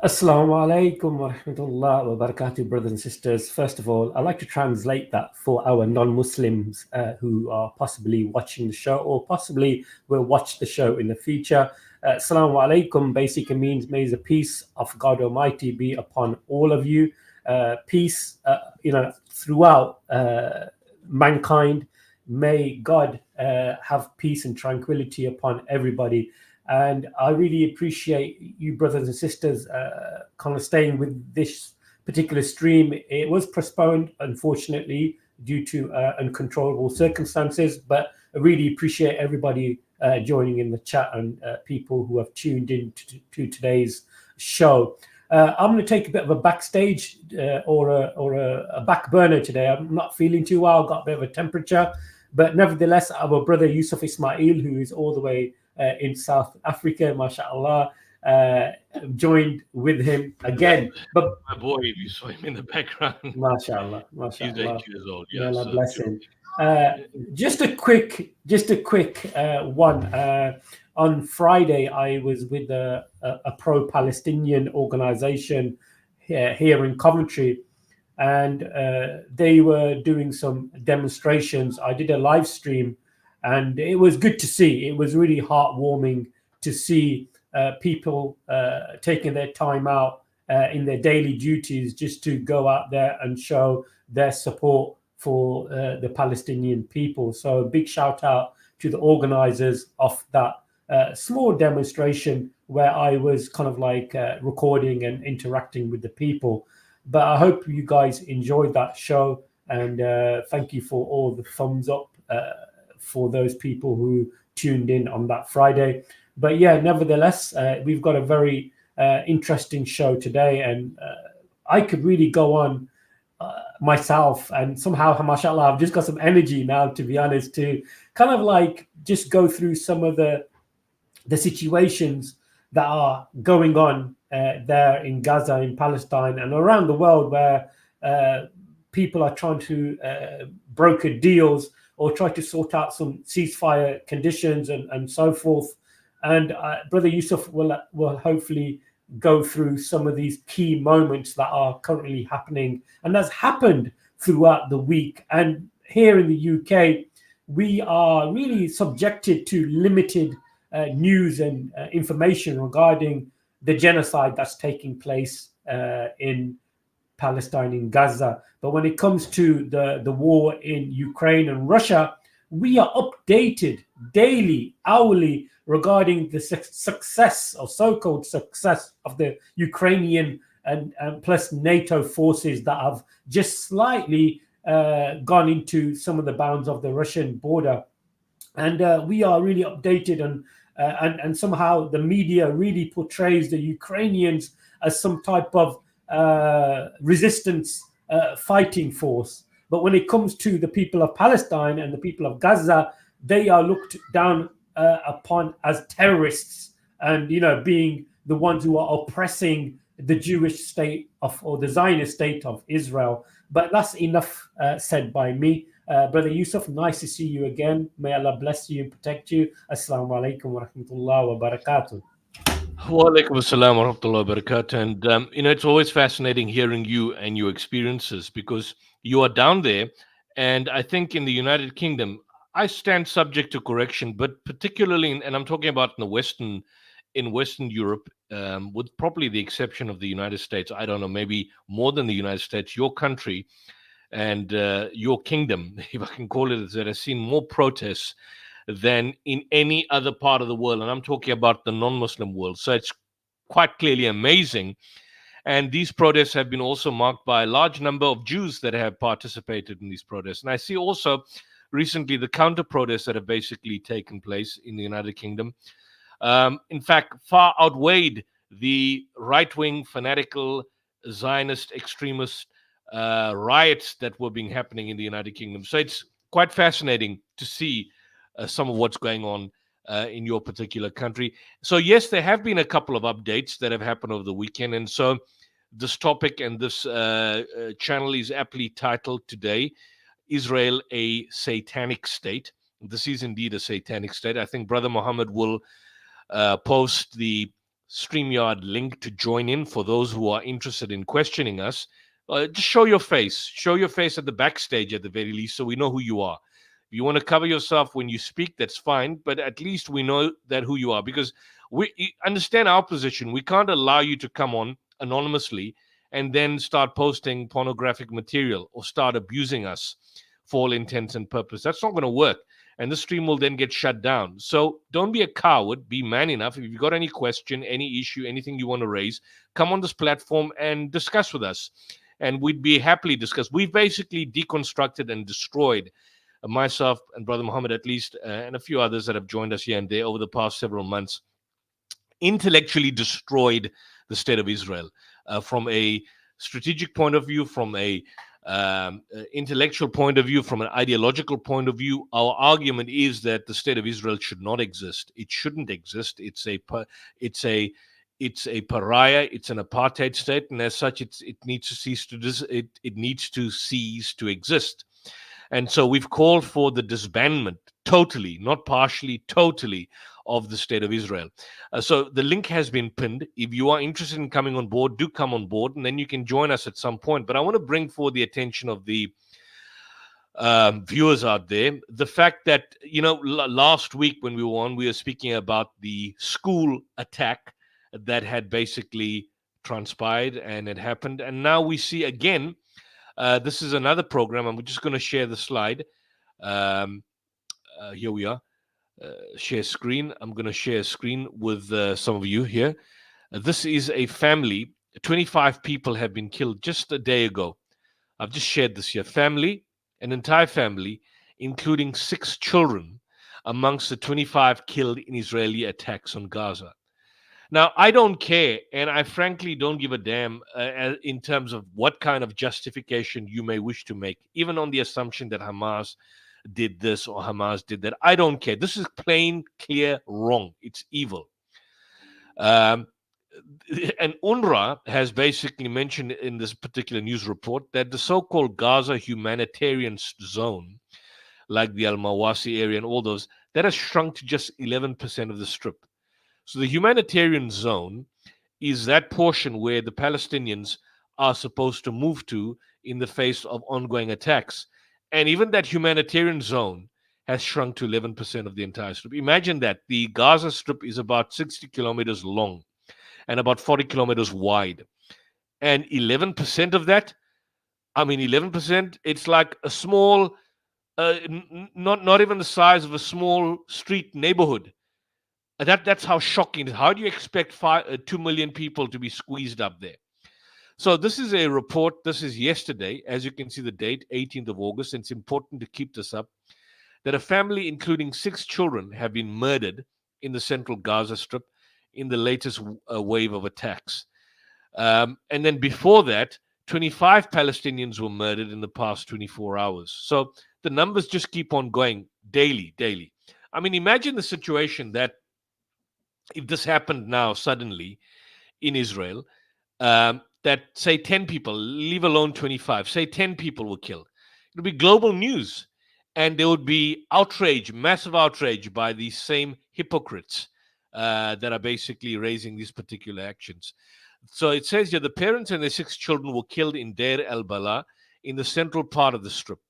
Assalamu alaikum wa rahmatullah wa barakatuh, brothers and sisters. First of all, I'd like to translate that for our non Muslims who are possibly watching the show or possibly will watch the show in the future. Assalamu alaikum basically means may the peace of God Almighty be upon all of you. Peace, throughout mankind. May God have peace and tranquility upon everybody. And I really appreciate you, brothers and sisters, kind of staying with this particular stream. It was postponed, unfortunately, due to uncontrollable circumstances, but I really appreciate everybody joining in the chat and people who have tuned in to today's show. I'm going to take a bit of a backstage or a back burner today. I'm not feeling too well, got a bit of a temperature, but nevertheless, our brother Yusuf Ismail, who is all the way in South Africa, mashallah, joined with him again. But My boy, if you saw him in the background, mashallah, he's mashallah, 8 years old. may Yeah, Allah so bless him. Just a quick one. On Friday, I was with a pro-Palestinian organization here in Coventry, and they were doing some demonstrations. I did a live stream, and it was good to see. It was really heartwarming to see people taking their time out in their daily duties just to go out there and show their support for the Palestinian people. So, a big shout out to the organizers of that small demonstration where I was kind of like recording and interacting with the people. But I hope you guys enjoyed that show, and thank you for all the thumbs up for those people who tuned in on that Friday. But yeah, nevertheless, we've got a very interesting show today, and I could really go on myself, and somehow, mashallah, I've just got some energy now, to be honest, to kind of like just go through some of the situations that are going on there in Gaza, in Palestine, and around the world, where people are trying to broker deals or try to sort out some ceasefire conditions and so forth. And Brother Yusuf will hopefully go through some of these key moments that are currently happening and has happened throughout the week. And here in the UK, we are really subjected to limited news and information regarding the genocide that's taking place in Palestine, in Gaza. But when it comes to the war in Ukraine and Russia, we are updated daily, hourly regarding the success or so-called success of the Ukrainian and plus NATO forces that have just slightly gone into some of the bounds of the Russian border. And we are really updated, and somehow the media really portrays the Ukrainians as some type of resistance fighting force. But when it comes to the people of Palestine and the people of Gaza, they are looked down upon as terrorists, and being the ones who are oppressing the Jewish state of, or the Zionist state of Israel. But that's enough said by me. Brother Yusuf, nice to see you again. May Allah bless you and protect you. Assalamu alaikum wa rahmatullah wa barakatuh. Wa alaikum assalam wa rahmatullahi wa barakatuh. And, it's always fascinating hearing you and your experiences because you are down there. And I think in the United Kingdom, I stand subject to correction, but particularly, and I'm talking about in Western Europe, with probably the exception of the United States, I don't know, maybe more than the United States, your country and your kingdom, if I can call it that, has seen more protests than in any other part of the world. And I'm talking about the non Muslim world. So it's quite clearly amazing. And these protests have been also marked by a large number of Jews that have participated in these protests. And I see also recently the counter protests that have basically taken place in the United Kingdom. In fact, far outweighed the right wing, fanatical, Zionist, extremist riots that were being happening in the United Kingdom. So it's quite fascinating to see some of what's going on in your particular country. So yes, there have been a couple of updates that have happened over the weekend, and so this topic and this channel is aptly titled today, Israel a Satanic State. This is indeed a satanic state. I think Brother Muhammad will post the StreamYard link to join in for those who are interested in questioning us. Just show your face. Show your face at the backstage at the very least so we know who you are. If you want to cover yourself when you speak, that's fine, but at least we know that who you are, because we understand our position. We can't allow you to come on anonymously and then start posting pornographic material or start abusing us for all intents and purposes. That's not going to work. And the stream will then get shut down. So don't be a coward. Be man enough. If you've got any question, any issue, anything you want to raise, come on this platform and discuss with us. And we'd be happily discuss. We've basically deconstructed and destroyed, myself and Brother Muhammad at least, and a few others that have joined us here and there over the past several months, intellectually destroyed the state of Israel from a strategic point of view, from a intellectual point of view, from an ideological point of view. Our argument is that the state of Israel should not exist. It shouldn't exist. It's a pariah. It's an apartheid state, and as such, it needs to cease to it needs to cease to exist. And so we've called for the disbandment, totally, not partially, totally, of the state of Israel. So the link has been pinned. If you are interested in coming on board, do come on board, and then you can join us at some point. But I want to bring forward the attention of the viewers out there the fact that, last week when we were on, we were speaking about the school attack that had basically transpired and it happened. And now we see again, this is another program, and we're just going to share the slide. Here we are. Share screen. I'm going to share a screen with some of you here. This is a family. 25 people have been killed just a day ago. I've just shared this here. Family, an entire family, including 6 children, amongst the 25 killed in Israeli attacks on Gaza. Now, I don't care, and I frankly don't give a damn in terms of what kind of justification you may wish to make, even on the assumption that Hamas did this or Hamas did that. I don't care. This is plain, clear wrong. It's evil. And UNRWA has basically mentioned in this particular news report that the so-called Gaza humanitarian zone, like the Al-Mawasi area and all those, that has shrunk to just 11% of the strip. So the humanitarian zone is that portion where the Palestinians are supposed to move to in the face of ongoing attacks. And even that humanitarian zone has shrunk to 11% of the entire strip. Imagine that. The Gaza Strip is about 60 kilometers long and about 40 kilometers wide. And 11% of that, 11%, it's like a small, not even the size of a small street neighborhood. That's how shocking it is. How do you expect 2 million people to be squeezed up there? So this is a report. This is yesterday. As you can see, the date, 18th of August. And it's important to keep this up, that a family including 6 children have been murdered in the central Gaza Strip in the latest wave of attacks. And then before that, 25 Palestinians were murdered in the past 24 hours. So the numbers just keep on going daily. Imagine the situation that if this happened now suddenly in Israel, that say 10 people, leave alone 25, say 10 people were killed. It would be global news. And there would be outrage, massive outrage by these same hypocrites that are basically raising these particular actions. So it says here, the parents and their 6 children were killed in Deir el-Bala in the central part of the strip.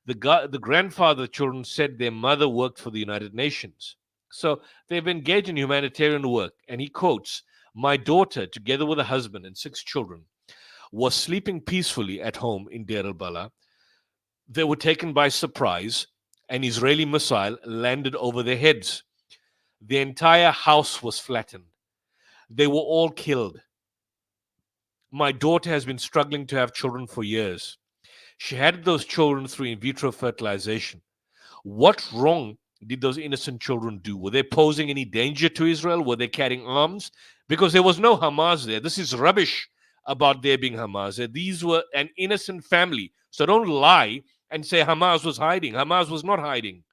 The grandfather of the children said their mother worked for the United Nations. So they've engaged in humanitarian work. And he quotes, "My daughter, together with a husband and 6 children, was sleeping peacefully at home in Deir el-Bala. They were taken by surprise. An Israeli missile landed over their heads. The entire house was flattened. They were all killed. My daughter has been struggling to have children for years. She had those children through in vitro fertilization. What wrong did those innocent children do? Were they posing any danger to Israel? Were they carrying arms? Because there was no Hamas there. This is rubbish about there being Hamas there. These were an innocent family. So don't lie and say Hamas was hiding. Hamas was not hiding."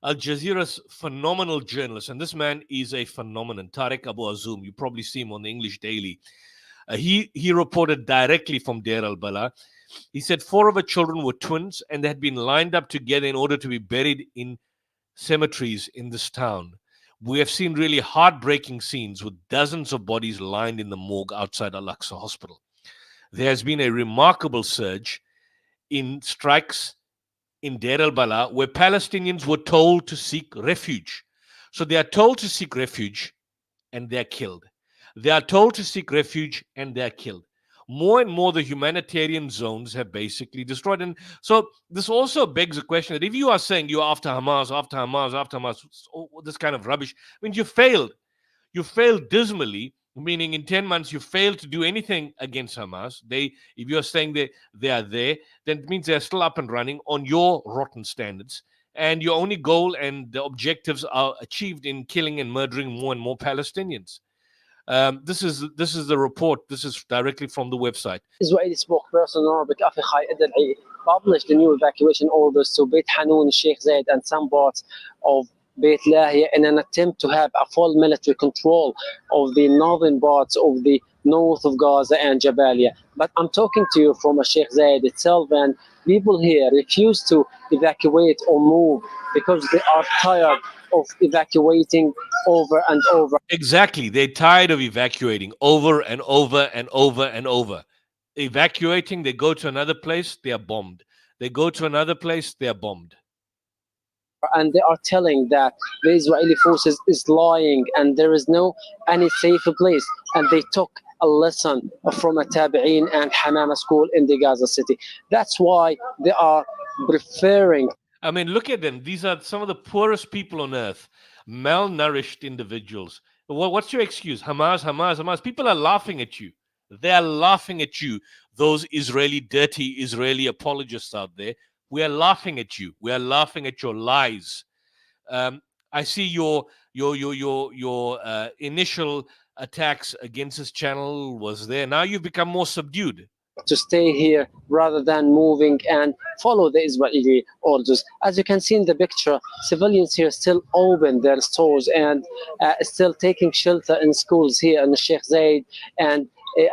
Al Jazeera's phenomenal journalist, and this man is a phenomenon, Tariq Abu Azum. You probably see him on the English Daily. He reported directly from Deir el-Bala. He said 4 of her children were twins and they had been lined up together in order to be buried in cemeteries in this town. We have seen really heartbreaking scenes with dozens of bodies lined in the morgue outside Al-Aqsa Hospital. There has been a remarkable surge in strikes in Deir al-Bala where Palestinians were told to seek refuge. So they are told to seek refuge and they're killed. They are told to seek refuge and they're killed. More and more, the humanitarian zones have basically destroyed. And so, this also begs the question that if you are saying you're after Hamas, after Hamas, after Hamas, this kind of rubbish, I mean, you failed. You failed dismally, meaning in 10 months you failed to do anything against Hamas. If you're saying they are there, then it means they're still up and running on your rotten standards. And your only goal and the objectives are achieved in killing and murdering more and more Palestinians. This is the report. This is directly from the website. Israeli spokesperson Norbert Afichai Edelhi published the new evacuation orders to Beit Hanun, Sheikh Zayed, and some parts of Beit Lahia in an attempt to have a full military control of the northern parts of the north of Gaza and Jabalia. But I'm talking to you from Sheikh Zayed itself, and people here refuse to evacuate or move because they are tired of evacuating over and over. Exactly. They're tired of evacuating over and over and over and over. Evacuating, they go to another place, they are bombed. They go to another place, they are bombed. And they are telling that the Israeli forces is lying and there is no any safer place. And they took a lesson from a Tabi'in and Hamama school in the Gaza city. That's why they are preferring. I mean, look at them. These are some of the poorest people on earth, malnourished individuals. What's your excuse? Hamas, Hamas, Hamas. People are laughing at you. They are laughing at you. Those dirty Israeli apologists out there. We are laughing at you. We are laughing at your lies. I see your initial attacks against this channel was there. Now you've become more subdued. To stay here rather than moving and follow the Israeli orders. As you can see in the picture, civilians here still open their stores and still taking shelter in schools here in Sheikh Zayed and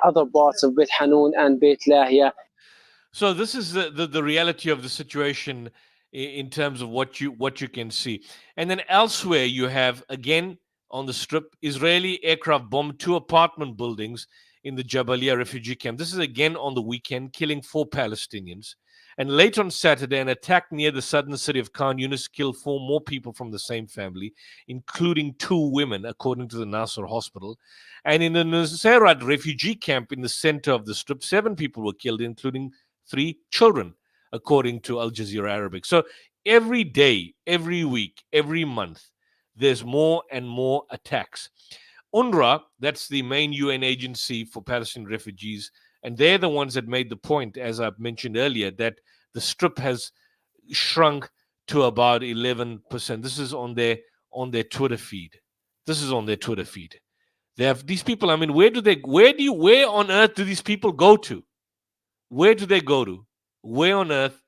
other parts of Beit Hanun and Beit Lahia. So this is the reality of the situation in terms of what you can see. And then elsewhere you have, again on the strip, Israeli aircraft bombed 2 apartment buildings in the Jabalia refugee camp. This is again on the weekend, killing 4 Palestinians. And late on Saturday, an attack near the southern city of Khan Yunis killed 4 more people from the same family, including 2 women, according to the Nasser hospital. And in the Nusayrat refugee camp in the center of the strip, 7 people were killed, including 3 children, according to Al Jazeera Arabic. So every day, every week, every month, there's more and more attacks. UNRWA, that's the main UN agency for Palestinian refugees, and they're the ones that made the point, as I've mentioned earlier, that the strip has shrunk to about 11%. This is on their Twitter feed. This is on their Twitter feed. They have these people. I mean, where on earth do these people go to? Where do they go to? Where on earth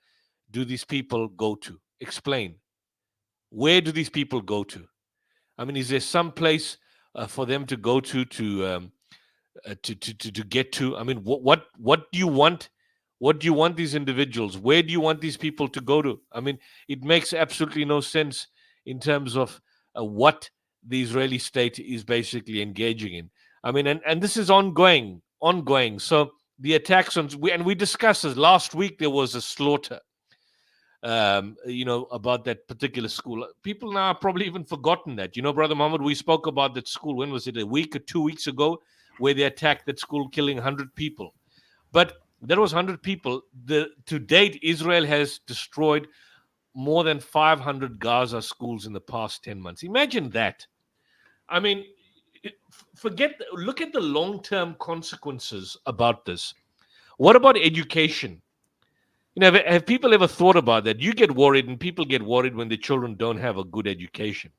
do these people go to? Explain. Where do these people go to? I mean, is there some place for them to go to get to? I mean, what do you want? What do you want these individuals? Where do you want these people to go to? I mean, it makes absolutely no sense in terms of what the Israeli state is basically engaging in. I mean, and this is ongoing. So the attacks on, we discussed this last week. There was a slaughter. About that particular school. People now have probably even forgotten that. Brother Muhammad, we spoke about that school. When was it? A week or 2 weeks ago, where they attacked that school, killing 100 people. But that was 100 people. To date, Israel has destroyed more than 500 Gaza schools in the past 10 months. Imagine that. I mean, look at the long-term consequences about this. What about education? Have people ever thought about that? You get worried, and people get worried when their children don't have a good education.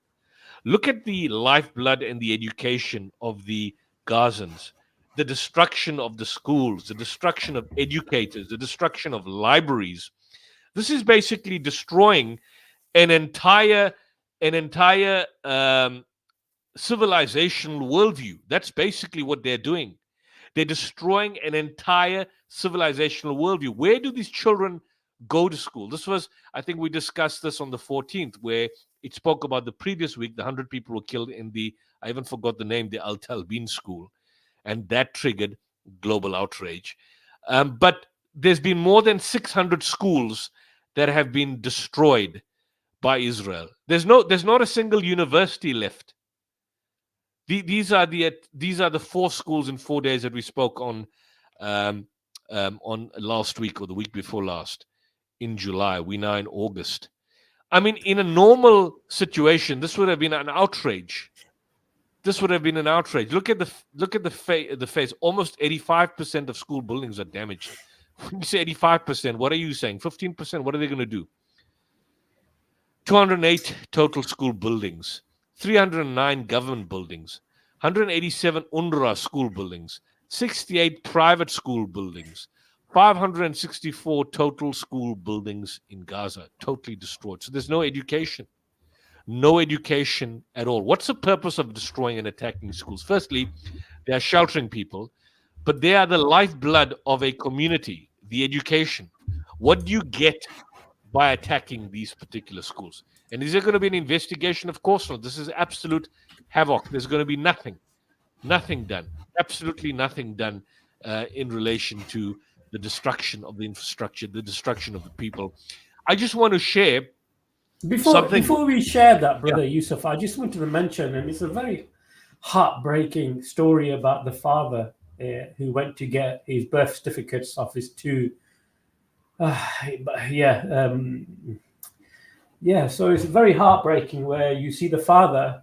Look at the lifeblood and the education of the Gazans, the destruction of the schools, the destruction of educators, the destruction of libraries. This is basically destroying an entire civilizational worldview. That's basically what they're doing. They're destroying an entire civilizational worldview. Where do these children go to school. This was, I think we discussed this on the 14th, where it spoke about the previous week, the 100 people were killed in the, I even forgot the name, the Al Talbin school. And that triggered global outrage. But there's been more than 600 schools that have been destroyed by Israel. There's not a single university left. These are the 4 schools in 4 days that we spoke on last week or the week before last in July. We're now in August. I mean, in a normal situation, this would have been an outrage. This would have been an outrage. Look at the face. Almost 85% of school buildings are damaged. When you say 85%, what are you saying? 15%? What are they going to do? 208 total school buildings, 309 government buildings, 187 UNRWA school buildings, 68 private school buildings, 564 total school buildings in Gaza, totally destroyed. So there's no education. No education at all. What's the purpose of destroying and attacking schools? Firstly, they are sheltering people, but they are the lifeblood of a community, the education. What do you get by attacking these particular schools? And is there going to be an investigation? Of course not. This is absolute havoc. There's going to be nothing done, absolutely nothing done in relation to the destruction of the infrastructure, the destruction of the people. I just want to share Before we share that, Brother Yeah. Yusuf, I just wanted to mention, and it's a very heartbreaking story about the father who went to get his birth certificates of his 2 so it's very heartbreaking where you see the father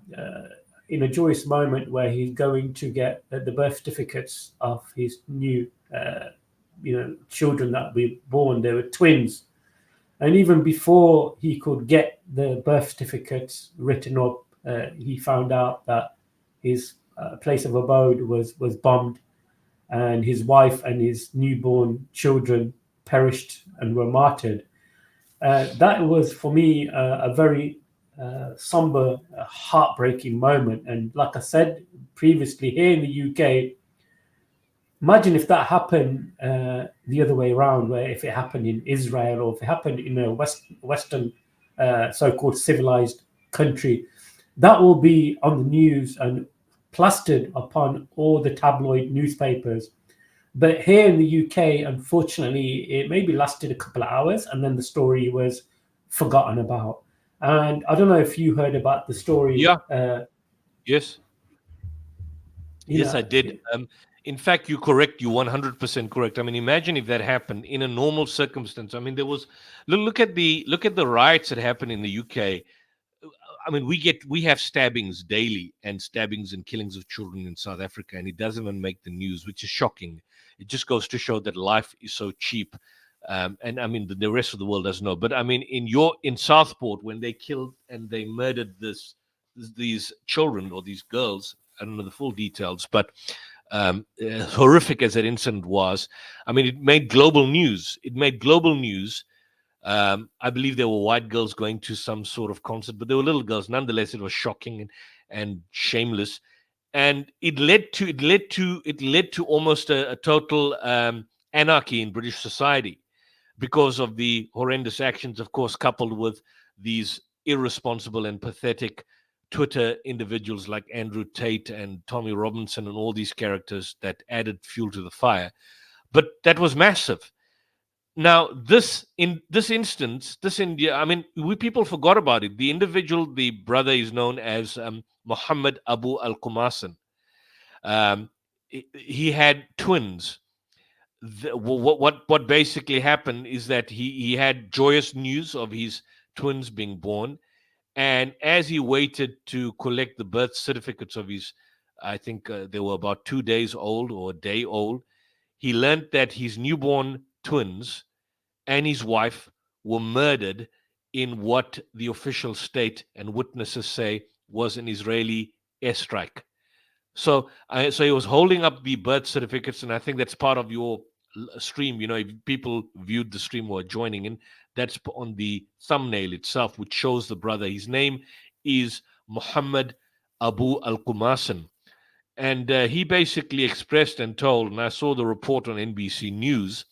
in a joyous moment where he's going to get the birth certificates of his new children that were born. They were twins, and even before he could get the birth certificates written up, he found out that his place of abode was bombed, and his wife and his newborn children perished and were martyred. That was, for me, a very somber, heartbreaking moment. And like I said previously, here in the UK, imagine if that happened the other way around, where if it happened in Israel or if it happened in a Western so-called civilized country, that will be on the news and plastered upon all the tabloid newspapers. But here in the UK, unfortunately, it maybe lasted a couple of hours and then the story was forgotten about. And I don't know if you heard about the story. Yeah. Yes. Yes, I did. In fact, you're correct. You're 100% correct. I mean, imagine if that happened in a normal circumstance. I mean, there was look at the riots that happened in the UK. I mean, we have stabbings daily and stabbings and killings of children in South Africa, and it doesn't even make the news, which is shocking. It just goes to show that life is so cheap. And I mean, the rest of the world doesn't know. But I mean, in Southport, when they killed and they murdered these children or these girls, I don't know the full details, but horrific as that incident was, I mean, it made global news. I believe there were white girls going to some sort of concert, but they were little girls. Nonetheless, it was shocking and shameless, and it led to almost a total anarchy in British society because of the horrendous actions, of course, coupled with these irresponsible and pathetic Twitter individuals like Andrew Tate and Tommy Robinson and all these characters that added fuel to the fire. But that was massive. Now, in this instance, I mean, people forgot about it. The individual, the brother, is known as Muhammad Abu al-Qumasan. He had twins. What basically happened is that he had joyous news of his twins being born, and as he waited to collect the birth certificates of his, I think they were about 2 days old or a day old, he learned that his newborn twins and his wife were murdered in what the official state and witnesses say was an Israeli airstrike. So he was holding up the birth certificates, and I think that's part of your stream. You know, if people viewed the stream or are joining in, that's on the thumbnail itself, which shows the brother. His name is Muhammad Abu al-Qumasan. And he basically expressed and told, and I saw the report on NBC News,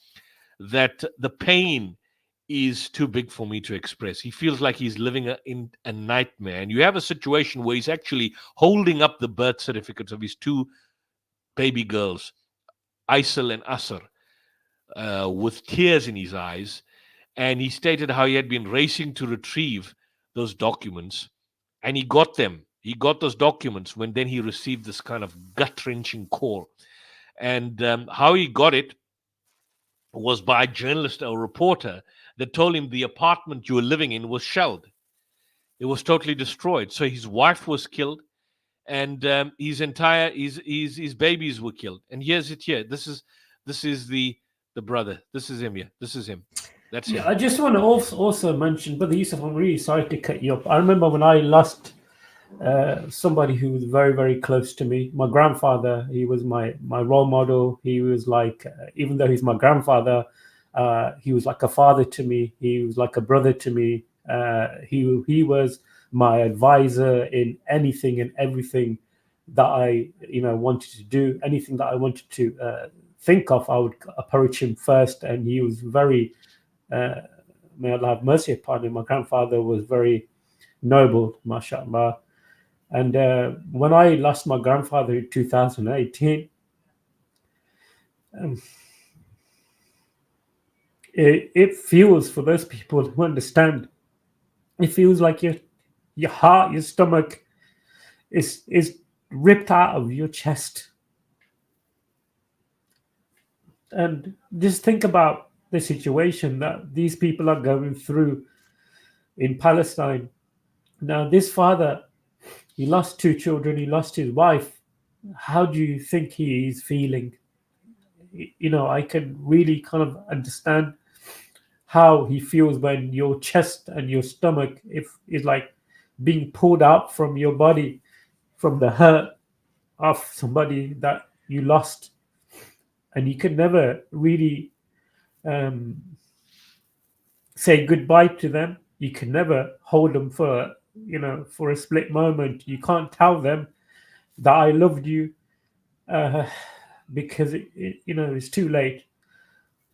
that the pain is too big for me to express. He feels like he's living in a nightmare. And you have a situation where he's actually holding up the birth certificates of his two baby girls, Aisel and Asr, with tears in his eyes. And he stated how he had been racing to retrieve those documents, and he got them. He got those documents when then he received this kind of gut-wrenching call. And how he got it was by a journalist or reporter that told him the apartment you were living in was shelled. It was totally destroyed. So his wife was killed, and his babies were killed. And here's it here. This is the brother. This is him here. This is him. That's him. I just want to also mention, Brother Yusuf, I'm really sorry to cut you up. I remember when I lost somebody who was very, very close to me. My grandfather, he was my role model. He was like, even though he's my grandfather, he was like a father to me. He was like a brother to me. He was my advisor in anything and everything that I wanted to do. Anything that I wanted to think of, I would approach him first, and he was very may Allah have mercy upon him. My grandfather was very noble, mashallah. And when I lost my grandfather in 2018, it feels, for those people who understand, it feels like your heart, your stomach is ripped out of your chest. And just think about the situation that these people are going through in Palestine. Now, this father, he lost two children, he lost his wife. How do you think he is feeling? I can really kind of understand how he feels when your chest and your stomach is like being pulled out from your body, from the hurt of somebody that you lost, and you can never really say goodbye to them. You can never hold them for a split moment. You can't tell them that I loved you because it's too late.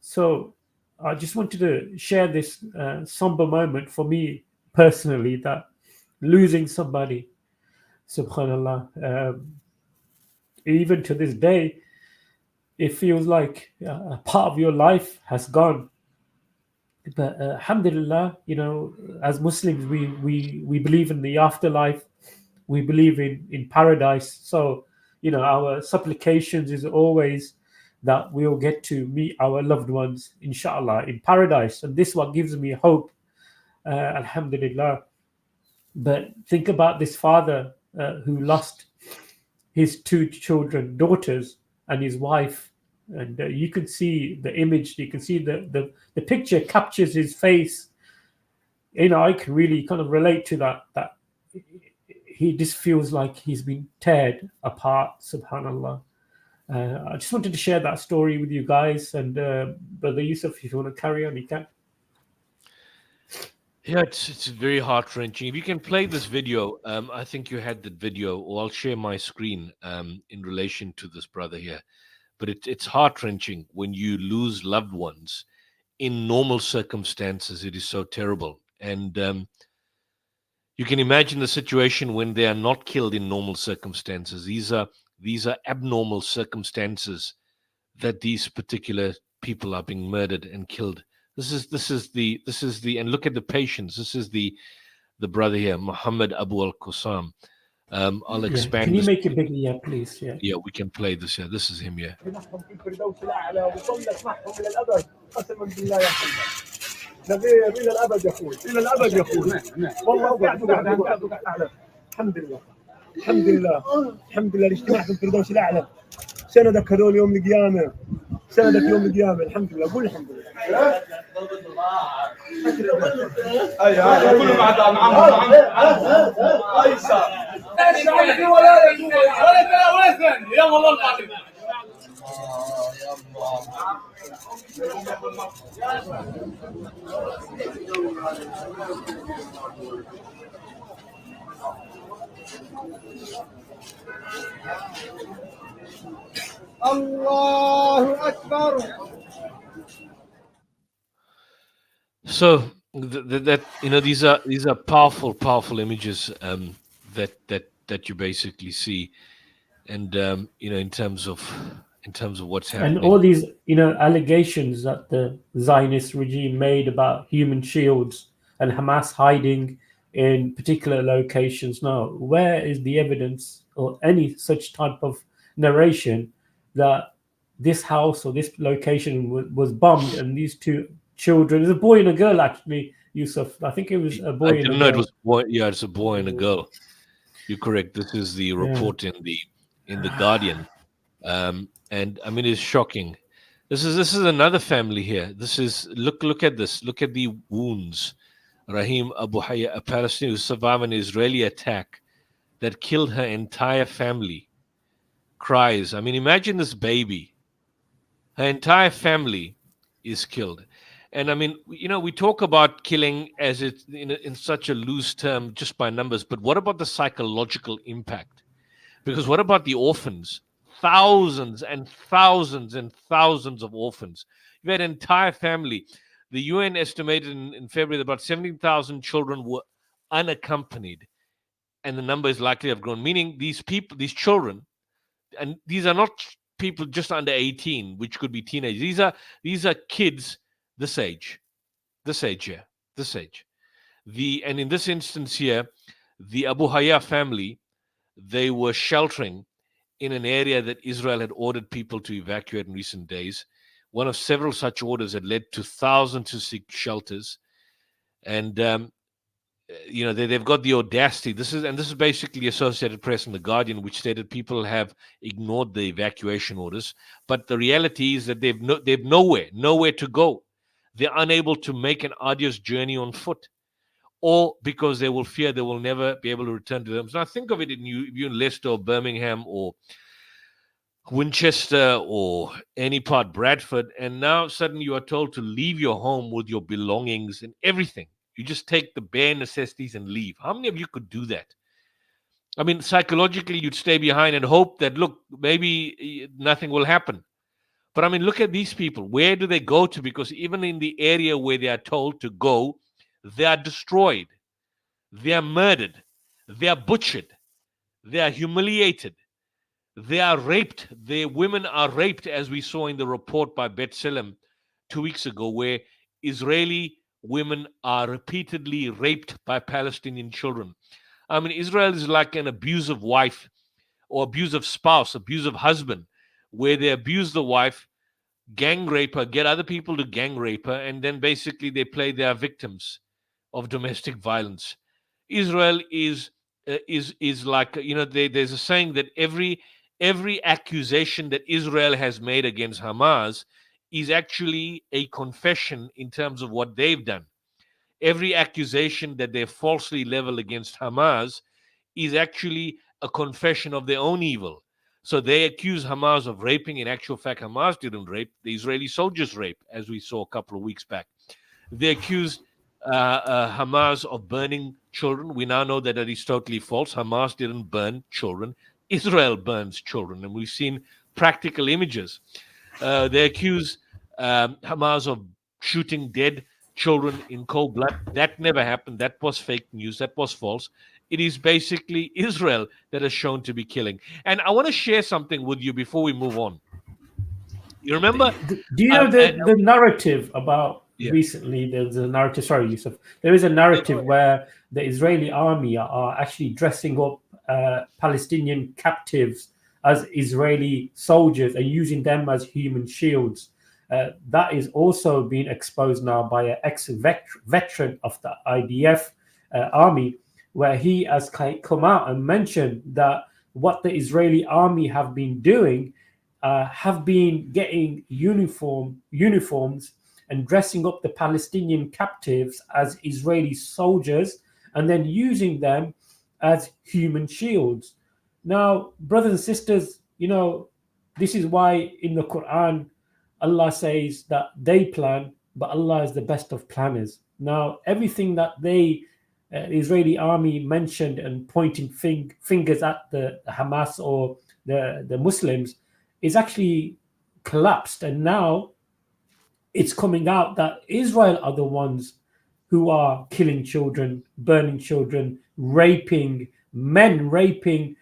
So I just wanted to share this somber moment for me personally, that losing somebody, subhanallah, even to this day, it feels like a part of your life has gone. But alhamdulillah, as Muslims, we believe in the afterlife. We believe in paradise. So, our supplications is always that we'll get to meet our loved ones, inshallah, in paradise. And this is what gives me hope, alhamdulillah. But think about this father who lost his two children, daughters, and his wife. And you can see the image, you can see the picture captures his face. I can really kind of relate to that he just feels like he's been teared apart, subhanallah. I just wanted to share that story with you guys. And Brother Yusuf, if you want to carry on, you can. Yeah, it's very heart-wrenching. If you can play this video, I think you had that video, or I'll share my screen in relation to this brother here. But it's heart-wrenching when you lose loved ones in normal circumstances. It is so terrible. And you can imagine the situation when they are not killed in normal circumstances. These are abnormal circumstances that these particular people are being murdered and killed. This is the and look at the patients. This is the brother here, Muhammad Abu al-Qassam. I'll expand. Can you make it bigger? Yeah, please. Yeah, we can play this here. This is him here. نغير الى الابد يا اخوي، الى الابد يا اخوي. والله الحمد لله الحمد لله الحمد لله الاجتماع في الفردوس الاعلى. سندك هذول يوم القيامه، سندك يوم القيامه. الحمد لله، قول الحمد لله. ايوه كله بعد معهم ايسر ولا ثاني. يلا والله العظيم. الله أكبر. So that these are powerful images that you basically see, and in terms of what's And all happening. these, allegations that the Zionist regime made about human shields and Hamas hiding in particular locations. Now, where is the evidence or any such type of narration that this house or this location was bombed and these two children, there's a boy and a girl actually, Yusuf. I think it was a I boy and a didn't know it was girl. a boy. Yeah, it's a boy and a girl. You're correct. This is the Yeah. report in the Guardian, and I mean it's shocking. This is another family here. This is look at this. Look at the wounds. Rahim Abu Hayya, a Palestinian who survived an Israeli attack that killed her entire family, cries. I mean, imagine this baby. Her entire family is killed. And I mean, we talk about killing as it in such a loose term, just by numbers. But what about the psychological impact? Because what about the orphans? Thousands and thousands and thousands of orphans. You had an entire family. The UN estimated in February that about 17,000 children were unaccompanied, and the number is likely to have grown. Meaning, these people, these children, and these are not people just under 18, which could be teenagers. These are kids this age, yeah, this age. And in this instance here, the Abu Hayya family, they were sheltering in an area that Israel had ordered people to evacuate in recent days. One of several such orders had led to thousands to seek shelters, and they've got the audacity. This is basically Associated Press and the Guardian, which stated people have ignored the evacuation orders, but the reality is that they've nowhere to go. They're unable to make an arduous journey on foot, or because they will fear they will never be able to return to them. So now think of it in Leicester or Birmingham or Winchester or any part, Bradford, and now suddenly you are told to leave your home with your belongings and everything. You just take the bare necessities and leave. How many of you could do that? I mean, psychologically, you'd stay behind and hope that, look, maybe nothing will happen. But I mean, look at these people. Where do they go to? Because even in the area where they are told to go, they are destroyed, they are murdered, they are butchered, they are humiliated. They are raped. The women are raped, as we saw in the report by B'Tselem 2 weeks ago, where Israeli women are repeatedly raped by Palestinian children. I mean, Israel is like an abusive wife or abusive spouse, abusive husband, where they abuse the wife, gang rape her, get other people to gang rape her, and then basically they play their victims of domestic violence. Israel is like, there's a saying that every accusation that Israel has made against Hamas is actually a confession in terms of what they've done. Every accusation that they falsely level against Hamas is actually a confession of their own evil. So they accuse Hamas of raping. In actual fact, Hamas didn't rape. The Israeli soldiers raped, as we saw a couple of weeks back. They accused Hamas of burning children. We now know that that is totally false. Hamas didn't burn children. Israel burns children, and we've seen practical images. They accuse Hamas of shooting dead children in cold blood. That never happened. That was fake news. That was false. It is basically Israel that is shown to be killing. And I want to share something with you before we move on. You remember? Do you know the narrative about Yeah. recently? There's a narrative. Sorry, Yusuf. There is a narrative where the Israeli army are actually dressing up Palestinian captives as Israeli soldiers and using them as human shields. That is also being exposed now by an ex-veteran of the IDF army, where he has come out and mentioned that what the Israeli army have been doing have been getting uniforms and dressing up the Palestinian captives as Israeli soldiers and then using them as human shields. Now, brothers and sisters, this is why in the Quran, Allah says that they plan, but Allah is the best of planners. Now, everything that the Israeli army mentioned and pointing fingers at the Hamas or the Muslims is actually collapsed. And now it's coming out that Israel are the ones who are killing children, burning children, raping men, raping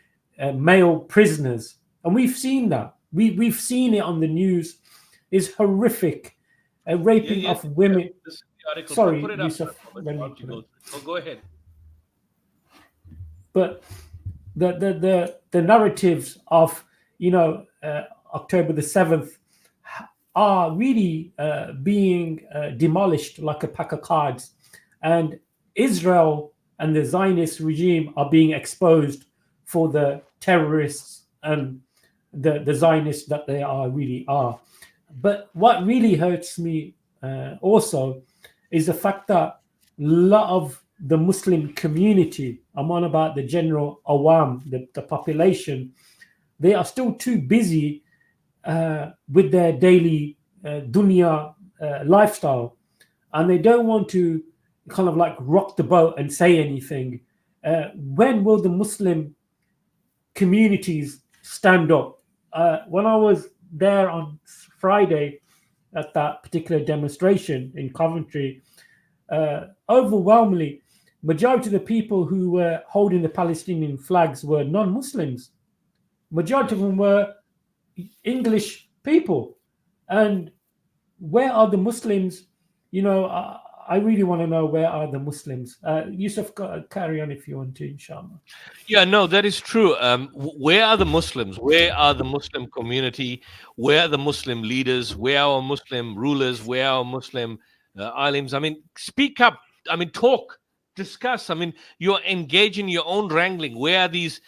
male prisoners. And we've seen that. We've seen it on the news. It's horrific. Raping of women. This is the article. Sorry, Put it up, Yusuf. When you while you put go it. through. Oh, go ahead. But the narratives of October the 7th are really being demolished like a pack of cards, and Israel and the Zionist regime are being exposed for the terrorists and the Zionists that they really are. But what really hurts me also is the fact that a lot of the Muslim community, I'm on about the general awam, the population, they are still too busy with their daily dunya lifestyle, and they don't want to kind of like rock the boat and say anything. When will the Muslim communities stand up? When I was there on Friday at that particular demonstration in Coventry, overwhelmingly, majority of the people who were holding the Palestinian flags were non-Muslims. Majority of them were English people. And where are the Muslims? I really want to know, where are the Muslims? Yusuf, carry on if you want to, inshallah. Yeah, no, that is true. Where are the Muslims? Where are the Muslim community? Where are the Muslim leaders? Where are our Muslim rulers? Where are our Muslim alims? I mean, speak up. I mean, talk, discuss. I mean, you're engaged in your own wrangling. Where are these?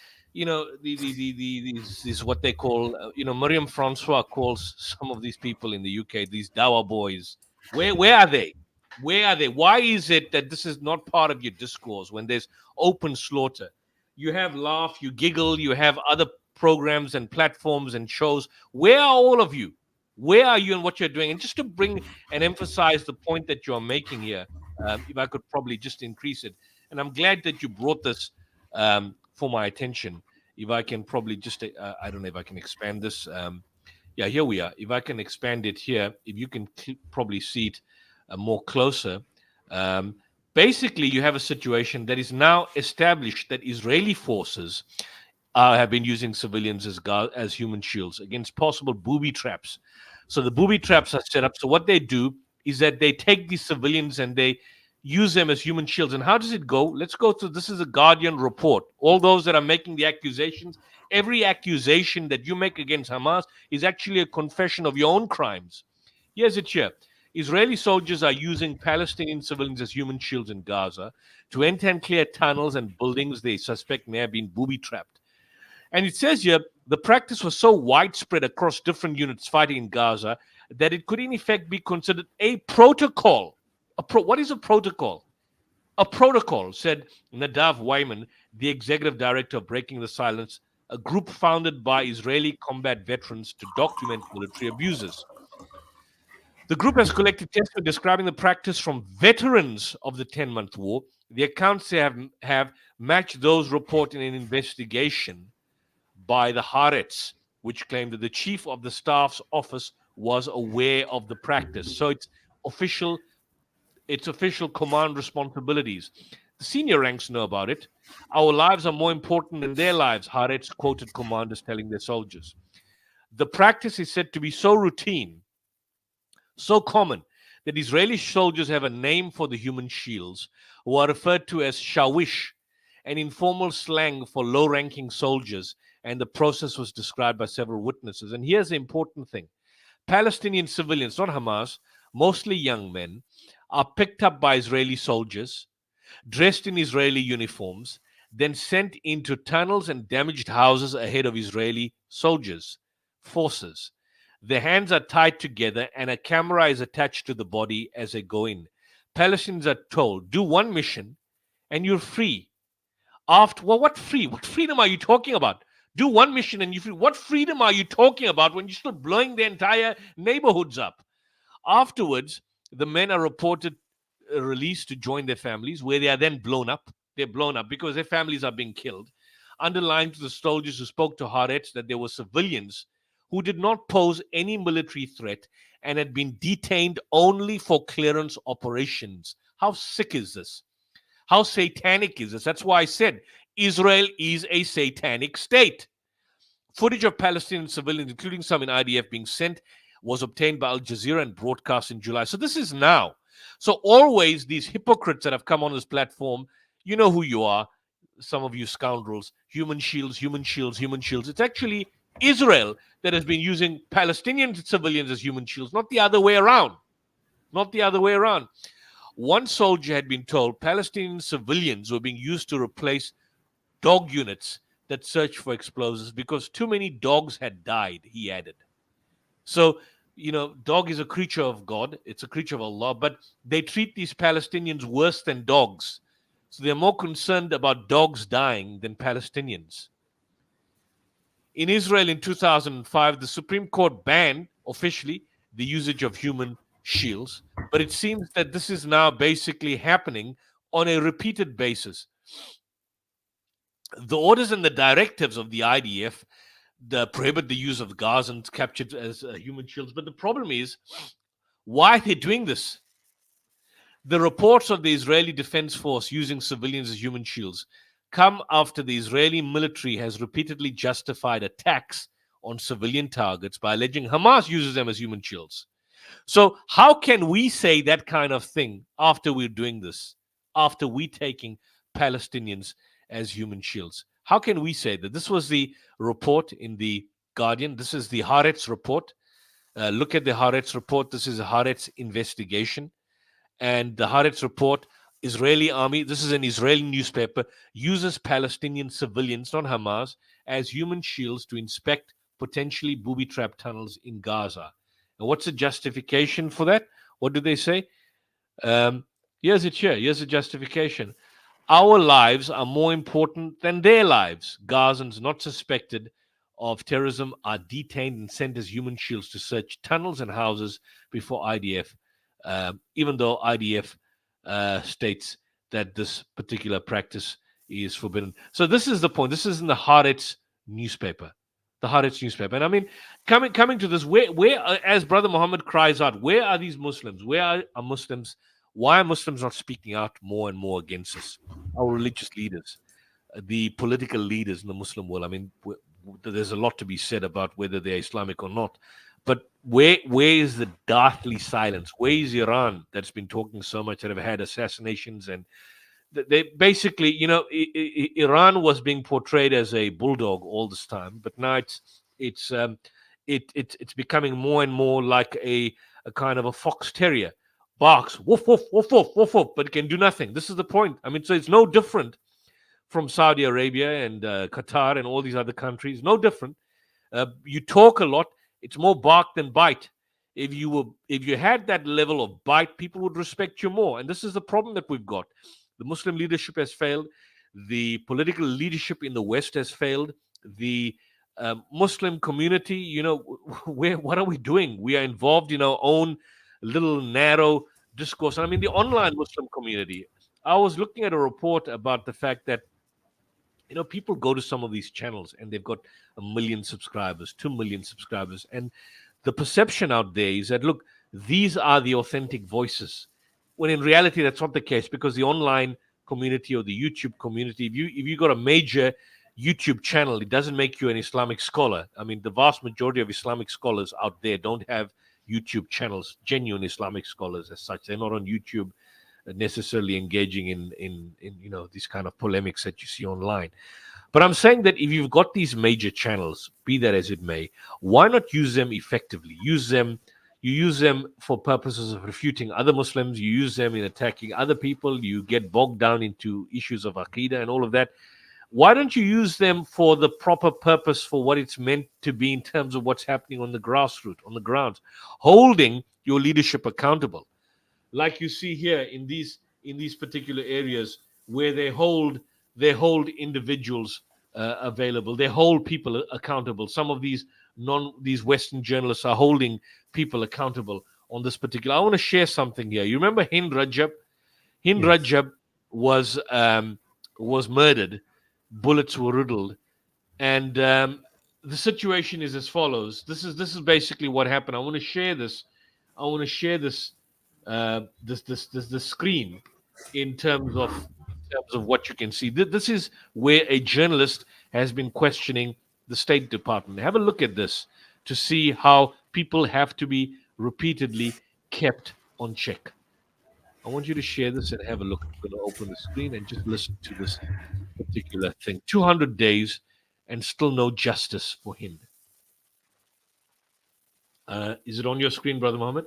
These what they call. Mariam Francois calls some of these people in the UK these Dawa boys. Where are they? Where are they? Why is it that this is not part of your discourse when there's open slaughter? You have laugh, you giggle, you have other programs and platforms and shows. Where are all of you? Where are you and what you're doing? And just to bring and emphasize the point that you're making here, if I could probably just increase it. And I'm glad that you brought this for my attention. If I can probably just, I don't know if I can expand this. Yeah, here we are. If I can expand it here, if you can probably see it more closer. Basically, you have a situation that is now established that Israeli forces have been using civilians as human shields against possible booby traps. So the booby traps are set up. So what they do is that they take these civilians and they use them as human shields. And how does it go? Let's go to, this is a Guardian report. All those that are making the accusations, every accusation that you make against Hamas is actually a confession of your own crimes. Here's it here. Israeli soldiers are using Palestinian civilians as human shields in Gaza to enter and clear tunnels and buildings they suspect may have been booby-trapped. And it says here, the practice was so widespread across different units fighting in Gaza that it could in effect be considered a protocol. What is a protocol? A protocol, said Nadav Wyman, the executive director of Breaking the Silence, a group founded by Israeli combat veterans to document military abuses. The group has collected testimony describing the practice from veterans of the 10-month war. The accounts have matched those reported in an investigation by the Haaretz, which claimed that the chief of the staff's office was aware of the practice. So it's official command responsibilities. The senior ranks know about it. Our lives are more important than their lives, Haaretz quoted commanders telling their soldiers. The practice is said to be so routine, so common, that Israeli soldiers have a name for the human shields, who are referred to as shawish, an informal slang for low-ranking soldiers, and the process was described by several witnesses. And here's the important thing. Palestinian civilians, not Hamas, mostly young men, are picked up by Israeli soldiers, dressed in Israeli uniforms, then sent into tunnels and damaged houses ahead of Israeli soldiers, forces. Their hands are tied together and a camera is attached to the body as they go in. Palestinians are told, do one mission and you're free. What free? What freedom are you talking about? Do one mission and you're free. What freedom are you talking about when you're still blowing the entire neighborhoods up? Afterwards, the men are reported released to join their families, where they are then blown up. They're blown up because their families are being killed. Underlined to the soldiers who spoke to Haaretz that there were civilians who did not pose any military threat and had been detained only for clearance operations. How sick is this? How satanic is this? That's why I said Israel is a satanic state. Footage of Palestinian civilians, including some in IDF, being sent was obtained by Al Jazeera and broadcast in July. So this is now. So always these hypocrites that have come on this platform, you know who you are, some of you scoundrels, human shields, human shields, human shields. It's actually Israel that has been using Palestinian civilians as human shields, not the other way around. Not the other way around. One soldier had been told Palestinian civilians were being used to replace dog units that searched for explosives because too many dogs had died, he added. So, dog is a creature of God. It's a creature of Allah, but they treat these Palestinians worse than dogs. So they're more concerned about dogs dying than Palestinians. In Israel in 2005, the Supreme Court banned officially the usage of human shields, but it seems that this is now basically happening on a repeated basis. The orders and the directives of the IDF prohibit the use of Gazans captured as human shields. But the problem is, why are they doing this? The reports of the Israeli Defense Force using civilians as human shields come after the Israeli military has repeatedly justified attacks on civilian targets by alleging Hamas uses them as human shields. So how can we say that kind of thing after we're doing this, after we're taking Palestinians as human shields? How can we say that? This was the report in the Guardian. This is the Haaretz report. Look at the Haaretz report. This is a Haaretz investigation. And the Haaretz report, Israeli army, this is an Israeli newspaper, uses Palestinian civilians, not Hamas, as human shields to inspect potentially booby-trapped tunnels in Gaza. And what's the justification for that? What do they say? Here's it here. Here's the justification. Our lives are more important than their lives. Gazans not suspected of terrorism are detained and sent as human shields to search tunnels and houses before IDF, even though IDF states that this particular practice is forbidden. So this is the point. This is in the Haaretz newspaper. The Haaretz newspaper. And I mean, coming to this, where as Brother Muhammad cries out, where are these Muslims? Where are Muslims? Why are Muslims not speaking out more and more against us? Our religious leaders, the political leaders in the Muslim world. I mean, there's a lot to be said about whether they're Islamic or not. But where is the deathly silence? Where is Iran that's been talking so much, that have had assassinations? And they basically, Iran was being portrayed as a bulldog all this time, but now it's becoming more and more like a kind of a fox terrier. Barks, woof, woof, woof, woof, woof, woof, but can do nothing. This is the point. I mean, so it's no different from Saudi Arabia and Qatar and all these other countries. No different. You talk a lot. It's more bark than bite. If you had that level of bite, people would respect you more. And this is the problem that we've got. The Muslim leadership has failed. The political leadership in the West has failed. The Muslim community, what are we doing? We are involved in our own little narrow discourse. I mean, the online Muslim community. I was looking at a report about the fact that, people go to some of these channels and they've got 1 million subscribers, 2 million subscribers. And the perception out there is that, look, these are the authentic voices. When in reality, that's not the case, because the online community or the YouTube community, if you got a major YouTube channel, it doesn't make you an Islamic scholar. I mean, the vast majority of Islamic scholars out there don't have YouTube channels, genuine Islamic scholars as such. They're not on YouTube necessarily engaging in these kind of polemics that you see online. But I'm saying that if you've got these major channels, be that as it may, why not use them effectively? You use them for purposes of refuting other Muslims. You use them in attacking other people. You get bogged down into issues of Aqidah and all of that. Why don't you use them for the proper purpose, for what it's meant to be in terms of what's happening on the grassroots, on the ground, holding your leadership accountable, like you see here in these particular areas where they hold individuals available, they hold people accountable. Some of these Western journalists are holding people accountable on this particular. I want to share something here. You remember Hind Rajab? Hind Rajab was murdered. Bullets were riddled, and the situation is as follows. This is basically what happened. I want to share this. The screen in terms of what you can see. This is where a journalist has been questioning the State Department. Have a look at this to see how people have to be repeatedly kept on check. I want you to share this and have a look. I'm going to open the screen and just listen to this particular thing. 200 days and still no justice for him. Is it on your screen, Brother Mohammed?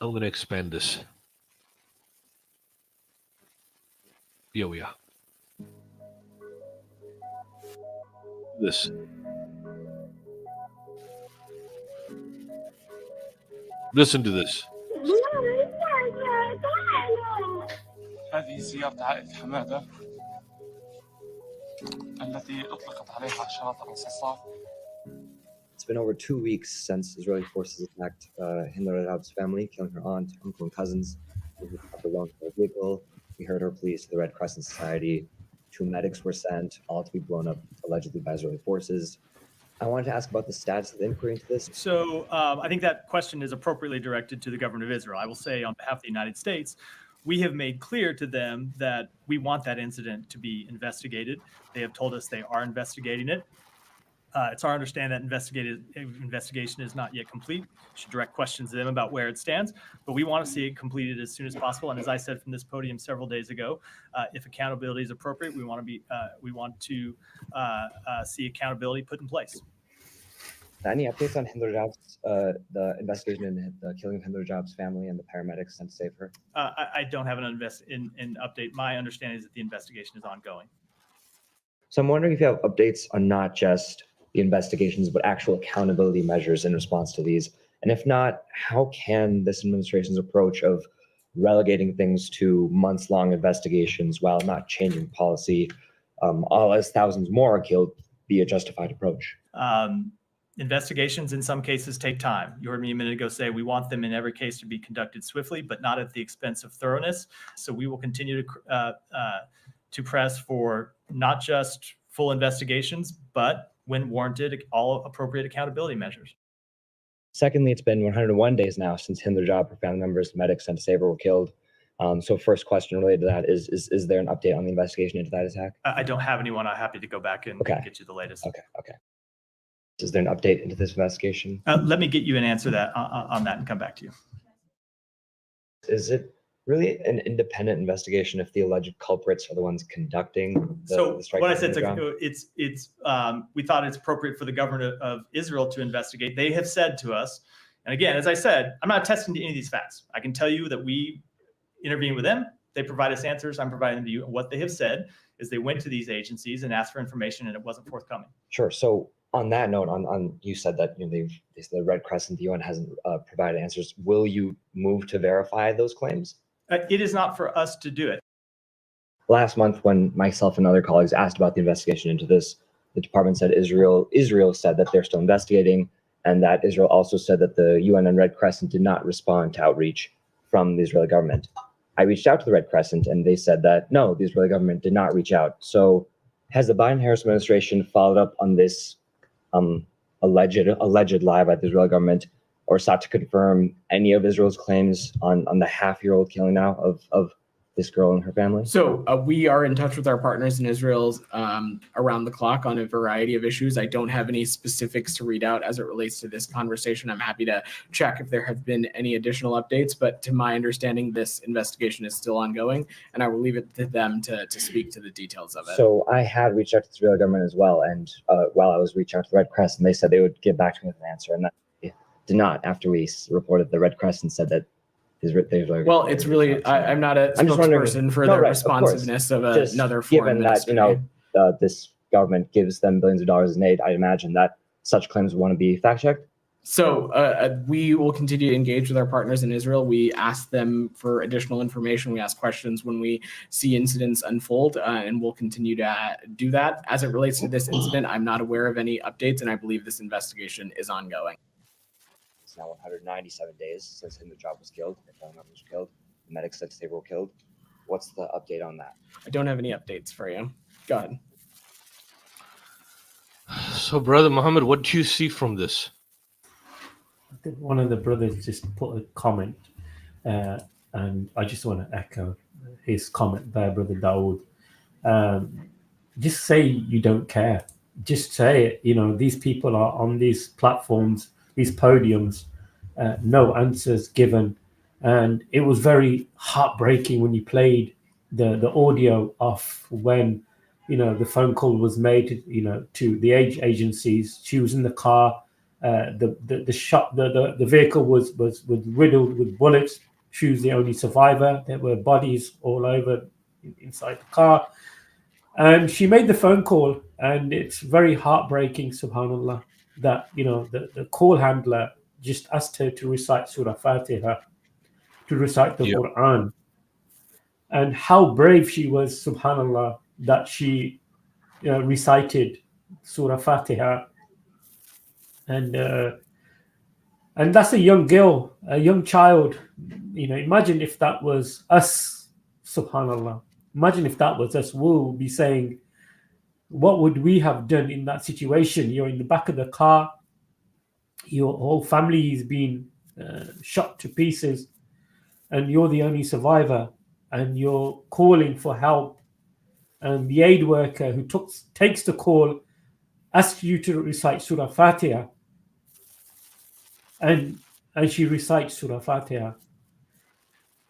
I'm going to expand this. Here we are. This. Listen to this. هذه سيارة عائلة حمادة التي أطلقت عليها عشرات الرصاصات. It's been over 2 weeks since Israeli forces attacked Hind al-Arab's family, killing her aunt, uncle, and cousins. We belonged to her vehicle. We heard her pleas to the Red Crescent Society. 2 medics were sent, all to be blown up allegedly by Israeli forces. I wanted to ask about the status of the inquiry into this. So I think that question is appropriately directed to the government of Israel. I will say on behalf of the United States, we have made clear to them that we want that incident to be investigated. They have told us they are investigating it. It's our understanding that investigation is not yet complete. You should direct questions to them about where it stands, but we want to see it completed as soon as possible. And as I said from this podium several days ago, if accountability is appropriate, we want to see accountability put in place. Any updates on Hind al-Arab's, the investigation in the killing of Hind al-Arab's family and the paramedics sent to save her? I don't have an update. My understanding is that the investigation is ongoing. So I'm wondering if you have updates on not just the investigations, but actual accountability measures in response to these. And if not, how can this administration's approach of relegating things to months-long investigations while not changing policy, all as thousands more are killed, be a justified approach? Investigations in some cases take time. You heard me a minute ago say we want them in every case to be conducted swiftly, but not at the expense of thoroughness. So we will continue to press for not just full investigations, but when warranted, all appropriate accountability measures. Secondly, it's been 101 days now since Hind al-Arab, her family members, medics sent to save her were killed. So first question related to that is there an update on the investigation into that attack? I don't have anyone. I'm happy to go back and get you the latest. Okay. Is there an update into this investigation? Let me get you an answer on that and come back to you. Is it really an independent investigation if the alleged culprits are the ones conducting the strike? What I said, we thought it's appropriate for the government of Israel to investigate. They have said to us, and again, as I said, I'm not attesting to any of these facts. I can tell you that we intervene with them. They provide us answers. I'm providing them to you. And what they have said is they went to these agencies and asked for information, and it wasn't forthcoming. Sure. So on that note, on you said that the Red Crescent, the UN hasn't provided answers. Will you move to verify those claims? It is not for us to do it. Last month, when myself and other colleagues asked about the investigation into this, the department said Israel said that they're still investigating, and that Israel also said that the UN and Red Crescent did not respond to outreach from the Israeli government. I reached out to the Red Crescent, and they said that no, the Israeli government did not reach out. So has the Biden-Harris administration followed up on this alleged lie by the Israeli government, or sought to confirm any of Israel's claims on the half-year-old killing now of this girl and her family? So we are in touch with our partners in Israel around the clock on a variety of issues. I don't have any specifics to read out as it relates to this conversation. I'm happy to check if there have been any additional updates, but to my understanding, this investigation is still ongoing, and I will leave it to them to speak to the details of it. So I had reached out to the Israeli government as well, and while I was reaching out to the Red Crescent, they said they would get back to me with an answer, and that they did not. After we reported, the Red Crescent said that well, it's really, I'm not a spokesperson for the responsiveness of another foreign ministry. Given that, this government gives them billions of dollars in aid, I imagine that such claims want to be fact-checked. So we will continue to engage with our partners in Israel. We ask them for additional information. We ask questions when we see incidents unfold, and we'll continue to do that. As it relates to this incident, I'm not aware of any updates, and I believe this investigation is ongoing. It's now 197 days since Hind al-Arab was killed, her family members were killed, the medics said they were killed. What's the update on that? I don't have any updates for you. Go ahead. So, Brother Muhammad, what do you see from this? I think one of the brothers just put a comment, and I just want to echo his comment there, Brother Dawood. Just say you don't care. Just say it. You know, these people are on these platforms, these podiums, no answers given. And it was very heartbreaking when you played the audio off when, you know, the phone call was made, you know, to the agencies. She was in the car. The vehicle was riddled with bullets. She was the only survivor. There were bodies all over inside the car. And she made the phone call, and it's very heartbreaking, subhanAllah, that, you know, the call handler just asked her to recite Surah Fatiha, to recite the Quran. And how brave she was, subhanAllah, that she, you know, recited Surah Fatiha. And that's a young girl, a young child. You know, imagine if that was us, subhanAllah. Imagine if that was us. We'll be saying, what would we have done in that situation? You're in the back of the car. Your whole family is being shot to pieces, and you're the only survivor, and you're calling for help. And the aid worker who takes the call asks you to recite Surah Fatiha. And she recites Surah Fatiha.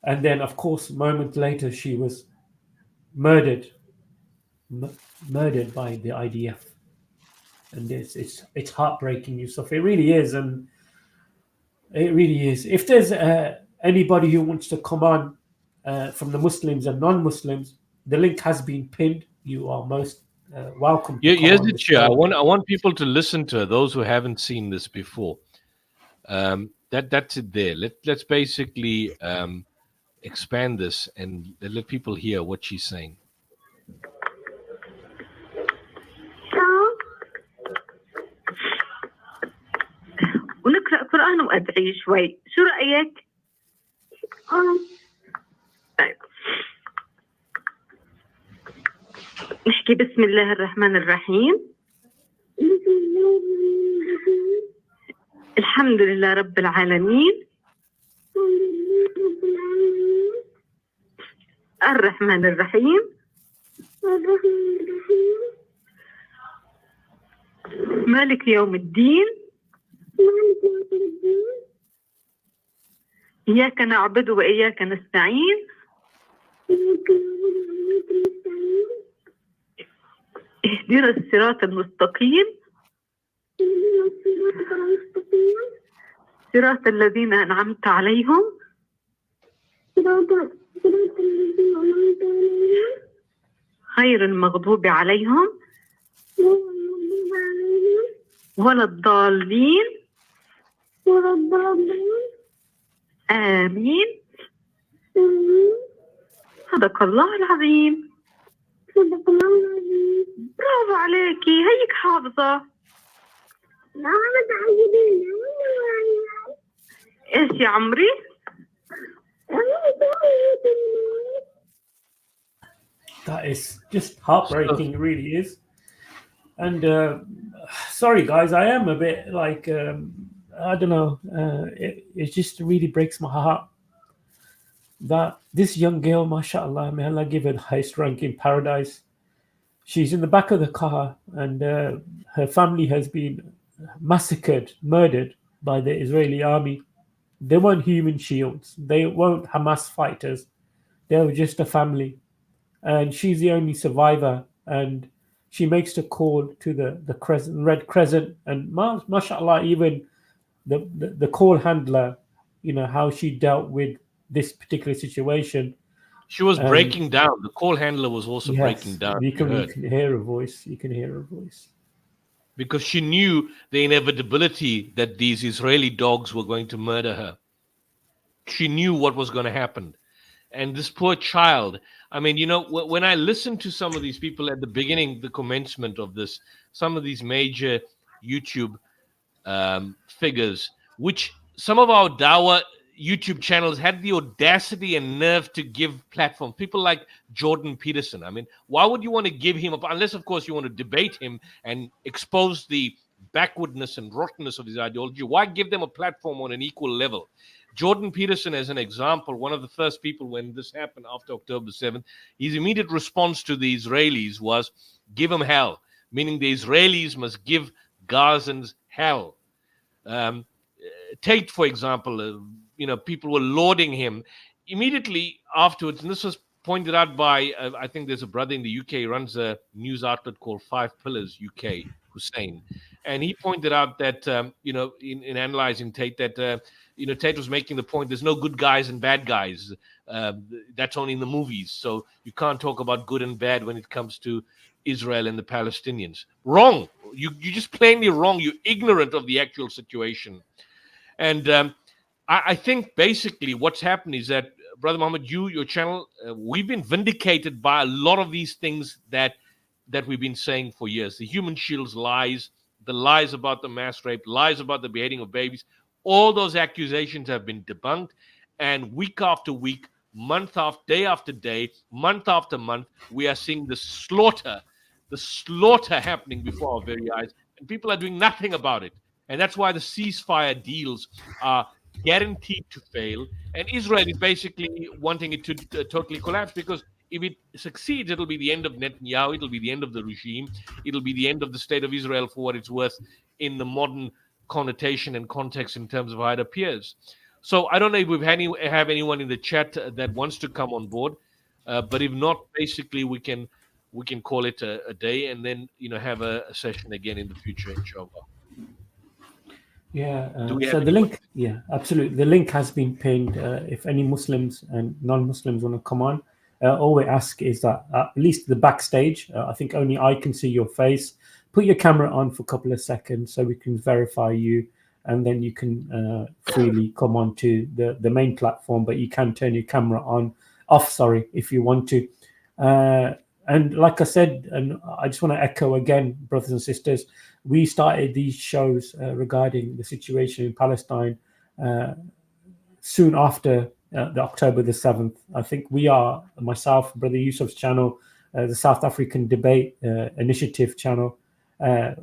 And then, of course, a moment later, she was murdered by the IDF. And it's heartbreaking, Yusuf. It really is. And it really is. If there's anybody who wants to come on from the Muslims and non-Muslims, the link has been pinned. You are most welcome. Yes, it's here. I want people to listen to her, those who haven't seen this before. That's it there. Let's basically expand this and let people hear what she's saying. ونقرأ قرآن وأدعي شوي، شو رأيك؟ طيب نحكي بسم الله الرحمن الرحيم. الحمد لله رب العالمين الرحمن الرحيم مالك يوم الدين إياك نعبد وإياك نستعين اهدنا الصراط المستقيم صراط الذين أنعمت عليهم غير المغضوب عليهم ولا الضالين آمين. صدق الله العظيم. برافو عليكي، هيك حافظة. ايش يا عمري؟ That is just heartbreaking, it really is. And sorry guys, I am a bit like I don't know, it just really breaks my heart that this young girl, mashallah, may Allah give her the highest rank in paradise. She's in the back of the car, and her family has been massacred, murdered by the Israeli army. They weren't human shields. They weren't Hamas fighters. They were just a family. And she's the only survivor. And she makes the call to the crescent, Red Crescent. And mashallah, even the call handler, you know, how she dealt with this particular situation. She was breaking down. The call handler was also breaking down. You can hear her voice. You can hear her voice. Because she knew the inevitability that these Israeli dogs were going to murder her. She knew what was going to happen. And this poor child, I mean, you know, when I listen to some of these people at the beginning, the commencement of this, some of these major YouTube figures, which some of our dawah YouTube channels had the audacity and nerve to give platform people like Jordan Peterson. I mean, why would you want to give him up, unless of course you want to debate him and expose the backwardness and rottenness of his ideology? Why give them a platform on an equal level? Jordan Peterson, as an example, one of the first people when this happened after October 7th, his immediate response to the Israelis was, give them hell, meaning the Israelis must give Gazans hell. Tate, for example, people were lauding him immediately afterwards, and this was pointed out by, I think there's a brother in the UK, he runs a news outlet called 5 Pillars UK, Hussein, and he pointed out that, in analyzing Tate, that, Tate was making the point, there's no good guys and bad guys. That's only in the movies. So you can't talk about good and bad when it comes to Israel and the Palestinians. Wrong. You're just plainly wrong. You're ignorant of the actual situation. And I think basically what's happened is that, Brother Muhammad, your channel, we've been vindicated by a lot of these things that we've been saying for years. The Human Shields lies, the lies about the mass rape, lies about the beheading of babies. All those accusations have been debunked. And week after week, day after day, month after month, we are seeing the slaughter happening before our very eyes. And people are doing nothing about it. And that's why the ceasefire deals are guaranteed to fail. And Israel is basically wanting it to totally collapse, because if it succeeds, it'll be the end of Netanyahu. It'll be the end of the regime. It'll be the end of the state of Israel for what it's worth in the modern connotation and context in terms of how it appears. So I don't know if we have anyone in the chat that wants to come on board. But if not, basically we can call it a day, and then have a session again in the future, inshallah. Yeah, so the link, yeah, absolutely. The link has been pinned. If any Muslims and non-Muslims want to come on, all we ask is that at least the backstage, I think only I can see your face. Put your camera on for a couple of seconds so we can verify you, and then you can freely come on to the main platform, but you can turn your camera off, if you want to. And like I said, and I just want to echo again, brothers and sisters, we started these shows regarding the situation in Palestine soon after the October the 7th. I think we are, myself, Brother Yusuf's channel, the South African Debate Initiative channel,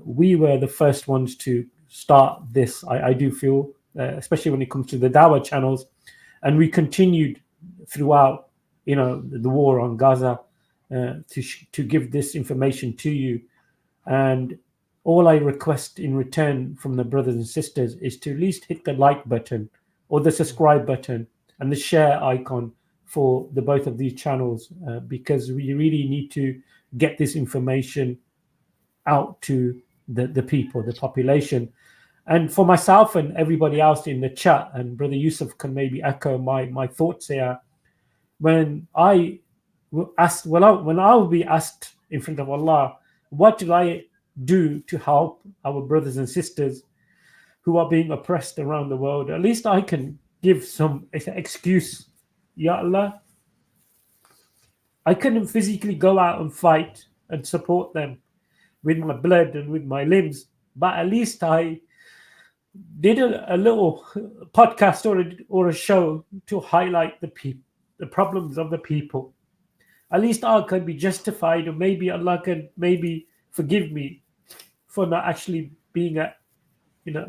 we were the first ones to start this, I do feel, especially when it comes to the Dawah channels. And we continued throughout, the war on Gaza, to give this information to you. And all I request in return from the brothers and sisters is to at least hit the like button or the subscribe button and the share icon for the both of these channels, because we really need to get this information out to the people, the population. And for myself and everybody else in the chat, and Brother Yusuf can maybe echo my thoughts here, when I will be asked in front of Allah, what do I do to help our brothers and sisters who are being oppressed around the world? At least I can give some excuse. Ya Allah, I couldn't physically go out and fight and support them with my blood and with my limbs, but at least I did a little podcast or a show to highlight the problems of the people. At least I can be justified, or maybe Allah can maybe forgive me for not actually being a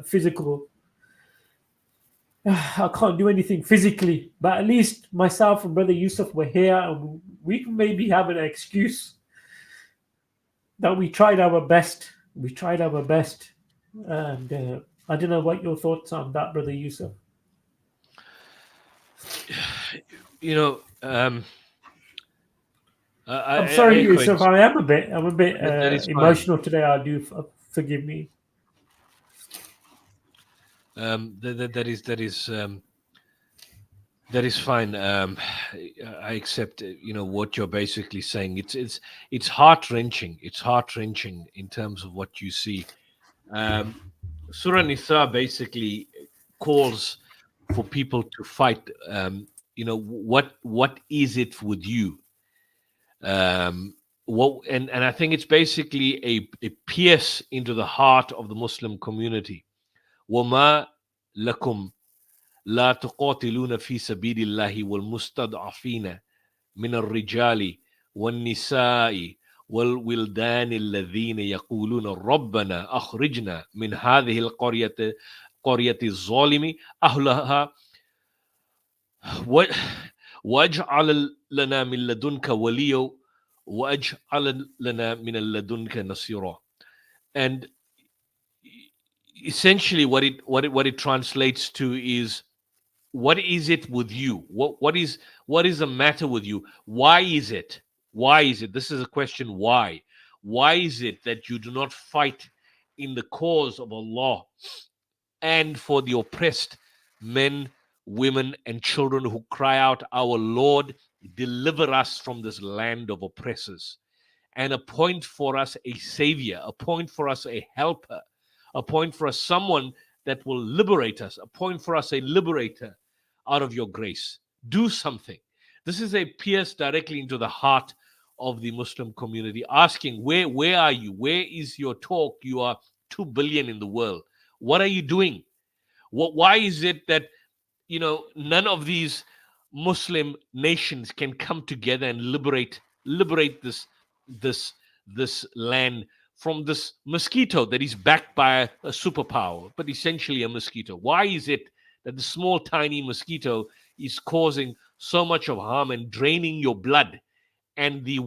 physical. I can't do anything physically, but at least myself and Brother Yusuf were here, and we can maybe have an excuse that we tried our best. And I don't know what your thoughts on that, Brother Yusuf. I'm sorry, Yusuf. I'm a bit emotional today. I do forgive me. That is fine. I accept, what you're basically saying. It's heart-wrenching. It's heart-wrenching in terms of what you see. Surah Nisa basically calls for people to fight. What is it with you? And I think it's basically a pierce into the heart of the Muslim community. وَمَا لَكُمْ لا تقاتلون في سبيل الله والمستضعفين من الرجال والنساء والولدان الذين يقولون ربنا أخرجنا من هذه قرية الظالم أهلها واجعل لنا من لدنك وليا واجعل لنا من لدنك نصيرا. And essentially what it translates to is, what is it with you? What is the matter with you? Why is it? This is a question. Why is it that you do not fight in the cause of Allah and for the oppressed men, women, and children who cry out, our Lord, deliver us from this land of oppressors, and appoint for us a savior, appoint for us a helper, appoint for us someone that will liberate us, appoint for us a liberator out of your grace. Do something. This is a pierce directly into the heart of the Muslim community, asking, where are you? Where is your talk? You are 2 billion in the world. What are you doing? Why is it that none of these Muslim nations can come together and liberate this land from this mosquito that is backed by a superpower, but essentially a mosquito? Why is it that the small, tiny mosquito is causing so much of harm and draining your blood, and the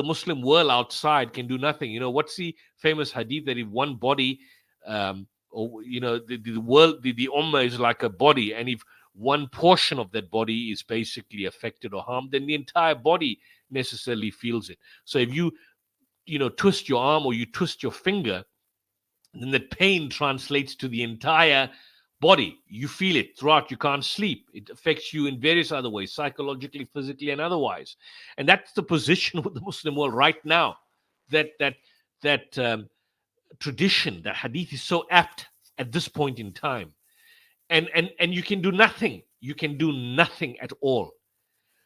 Muslim world outside can do nothing? What's the famous hadith that if one body, the world, the ummah is like a body, and if one portion of that body is basically affected or harmed, then the entire body necessarily feels it. So if you twist your arm or you twist your finger, then the pain translates to the entire body. You feel it throughout. You can't sleep. It affects you in various other ways, psychologically, physically, and otherwise. And that's the position with the Muslim world right now. That tradition, that hadith is so apt at this point in time. And you can do nothing. You can do nothing at all.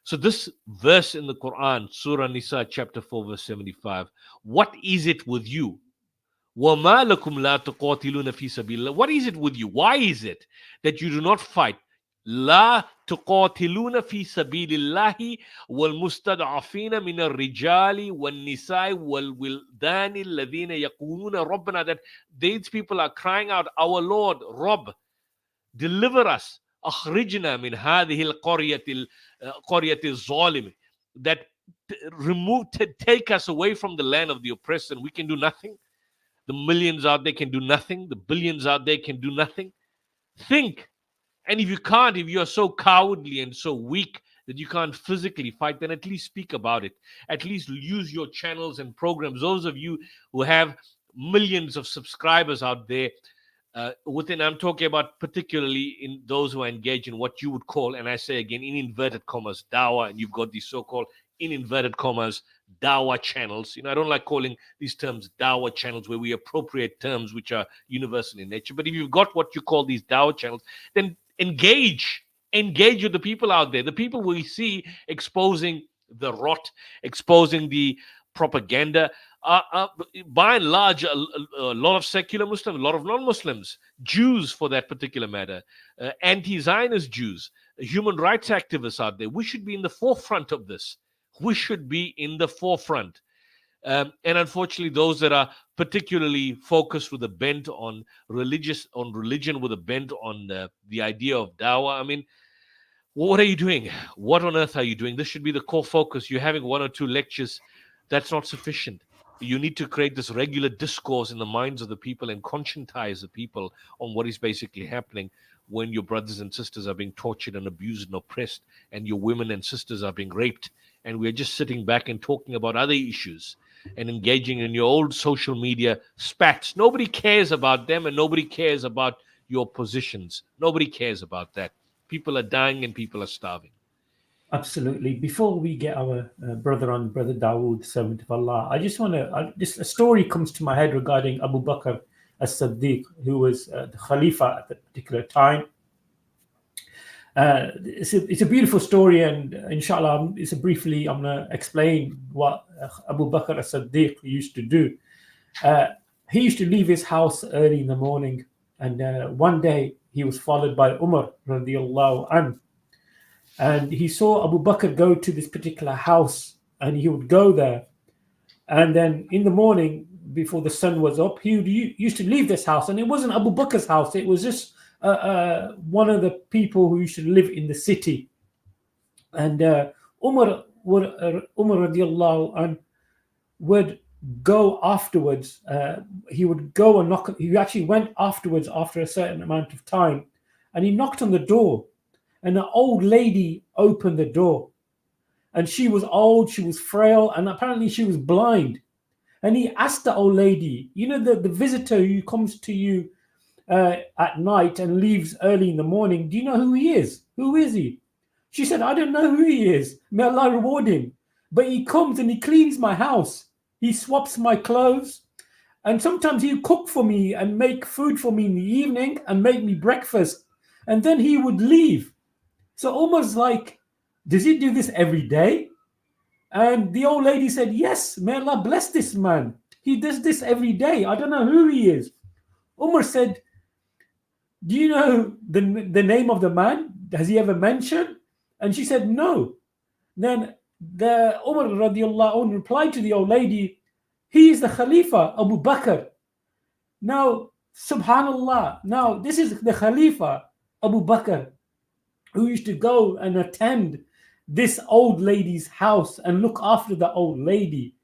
So this verse in the Quran, Surah Nisa, chapter 4, verse 75, what is it with you? وَمَا لَكُمْ لَا تُقَاتِلُونَ فِي سَبِيلِ اللَّهِ. What is it with you? Why is it that you do not fight? لَا تُقَاتِلُونَ فِي سَبِيلِ اللَّهِ وَالْمُسْتَضْعَفِينَ مِنَ الرِّجَالِ وَالنِّسَاءِ وَالْوِلْدَانِ الَّذِينَ يَقُولُونَ رَبَّنَا, that these people are crying out, our Lord, Rabb, deliver us, أخرجنا من هذه القرية الظالم, that take us away from the land of the oppressed, and we can do nothing. The millions out there can do nothing. The billions out there can do nothing. Think. And if you can't, if you are so cowardly and so weak that you can't physically fight, then at least speak about it. At least use your channels and programs. Those of you who have millions of subscribers out there, I'm talking about particularly in those who are engaged in what you would call, and I say again, in inverted commas, dawah, and you've got these so-called, in inverted commas, dawah channels. I don't like calling these terms dawah channels, where we appropriate terms which are universal in nature. But if you've got what you call these dawah channels, then engage with the people out there, the people we see exposing the rot, exposing the propaganda. By and large, a lot of secular Muslims, a lot of non-Muslims, Jews for that particular matter, anti-Zionist Jews, human rights activists out there. We should be in the forefront of this. We should be in the forefront. And unfortunately, those that are particularly focused with a bent on religion, with a bent on the idea of dawah, I mean, what are you doing? What on earth are you doing? This should be the core focus. You're having 1 or 2 lectures. That's not sufficient. You need to create this regular discourse in the minds of the people and conscientize the people on what is basically happening when your brothers and sisters are being tortured and abused and oppressed, and your women and sisters are being raped. And we're just sitting back and talking about other issues and engaging in your old social media spats. Nobody cares about them, and nobody cares about your positions. Nobody cares about that. People are dying and people are starving. Absolutely. Before we get our brother Dawood, servant of Allah, I just want to, a story comes to my head regarding Abu Bakr as-Siddiq, who was the Khalifa at that particular time. It's a beautiful story, and inshallah, I'm going to explain what Abu Bakr as-Siddiq used to do. He used to leave his house early in the morning, and one day he was followed by Umar radiallahu anhu. And he saw Abu Bakr go to this particular house, and he would go there. And then in the morning, before the sun was up, he used to leave this house. And it wasn't Abu Bakr's house. It was just one of the people who used to live in the city. And Umar radiallahu anhu would go afterwards. He would go and knock. He actually went afterwards after a certain amount of time. And he knocked on the door. And an old lady opened the door. And she was old, she was frail, and apparently she was blind. And he asked the old lady, you know, the visitor who comes to you at night and leaves early in the morning, do you know who he is? Who is he? She said, I don't know who he is. May Allah reward him. But he comes and he cleans my house. He swaps my clothes. And sometimes he'll cook for me and make food for me in the evening and make me breakfast. And then he would leave. So almost like, does he do this every day? And the old lady said, yes, may Allah bless this man. He does this every day. I don't know who he is. Umar said, do you know the name of the man? Has he ever mentioned? And she said, no. Then the Umar radiallahu anhu replied to the old lady, he is the Khalifa, Abu Bakr. Now, subhanallah, now this is the Khalifa, Abu Bakr, who used to go and attend this old lady's house and look after the old lady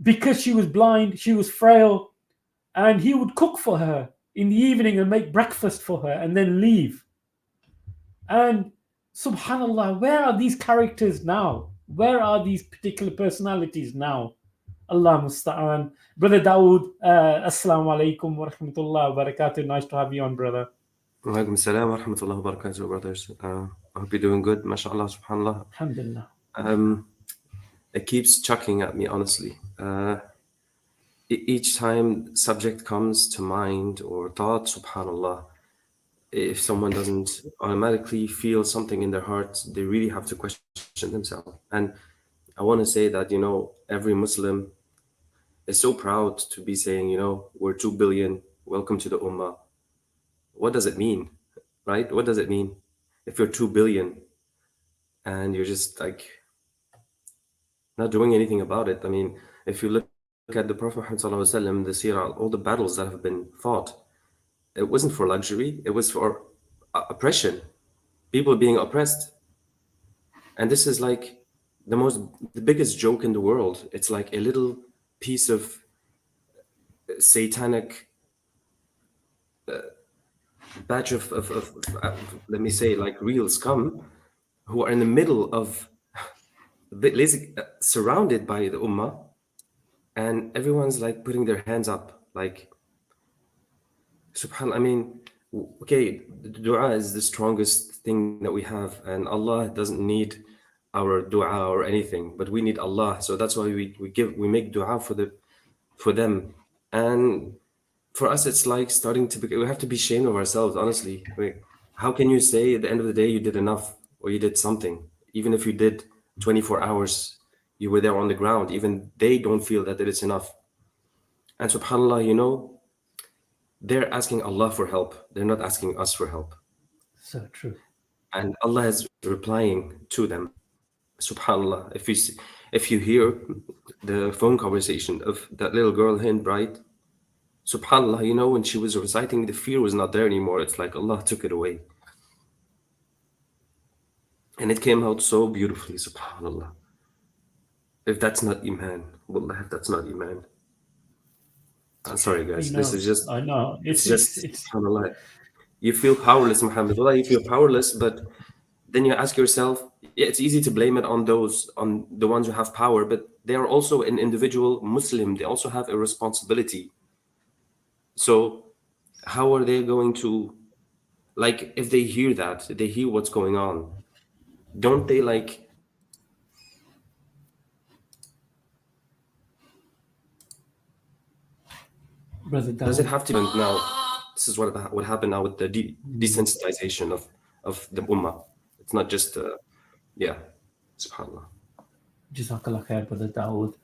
because she was blind, she was frail, and he would cook for her in the evening and make breakfast for her and then leave. And subhanallah, where are these characters now? Where are these particular personalities now? Allah musta'an. Brother Dawood, assalamu alaikum wa rahmatullahi wa barakatuh. Nice to have you on, brother. Walaikum assalam wa rahmatullahi wa barakatuh, brothers. I hope you're doing good. MashaAllah, subhanAllah. Alhamdulillah. It keeps chucking at me, honestly. Each time subject comes to mind or thought, subhanAllah, if someone doesn't automatically feel something in their heart, they really have to question themselves. And I want to say that, you know, every Muslim is so proud to be saying, you know, we're 2 billion, welcome to the Ummah. What does it mean, right? What does it mean if you're 2 billion and you're just like not doing anything about it? I mean, if you look at the Prophet Muhammad sallallahu alaihi wasallam, the seerah, all the battles that have been fought, it wasn't for luxury, it was for oppression, people being oppressed. And this is like the biggest joke in the world. It's like a little piece of satanic batch of let me say, like real scum who are in the middle of surrounded by the Ummah, and everyone's like putting their hands up, like subhanAllah. I mean, okay, the dua is the strongest thing that we have, and Allah doesn't need our dua or anything, but we need Allah. So that's why we make dua for them. And for us, it's like starting to we have to be ashamed of ourselves, honestly. How can you say at the end of the day you did enough or you did something? Even if you did 24 hours, you were there on the ground, even they don't feel that it's enough. And subhanAllah, you know, they're asking Allah for help. They're not asking us for help. So true. And Allah is replying to them. SubhanAllah, if you hear the phone conversation of that little girl in Bright, SubhanAllah, you know, when she was reciting, the fear was not there anymore. It's like Allah took it away. And it came out so beautifully, SubhanAllah. If that's not Iman, wallah, if that's not Iman. I'm sorry, guys. This is just, I know. It's SubhanAllah. You feel powerless, Muhammad. Wallah, you feel powerless, but then you ask yourself, yeah, it's easy to blame it on the ones who have power, but they are also an individual Muslim. They also have a responsibility. So how are they going to, like, if they hear that, they hear what's going on, don't they like, Brother, does it have to be now? This is what happened now with the desensitization of the Ummah. It's not just, subhanAllah. Jazakallah khair, Brother Dawood.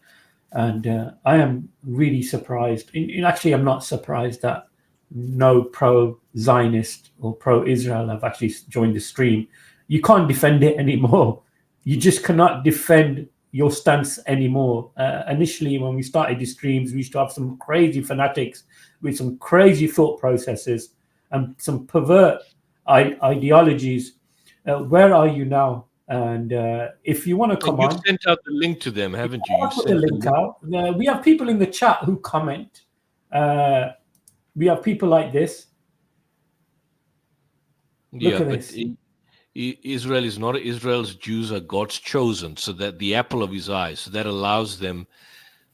And I am really surprised. Actually, I'm not surprised that no pro-Zionist or pro-Israel have actually joined the stream. You can't defend it anymore. You just cannot defend your stance anymore. Initially, when we started the streams, we used to have some crazy fanatics with some crazy thought processes and some pervert ideologies. Where are you now? And if you want to come you've on, sent out the link to them, haven't you? I'll put the link out. We have people in the chat who comment. We have people like this. Look at this. Israel is not Israel's Jews are God's chosen, so that the apple of his eye, so that allows them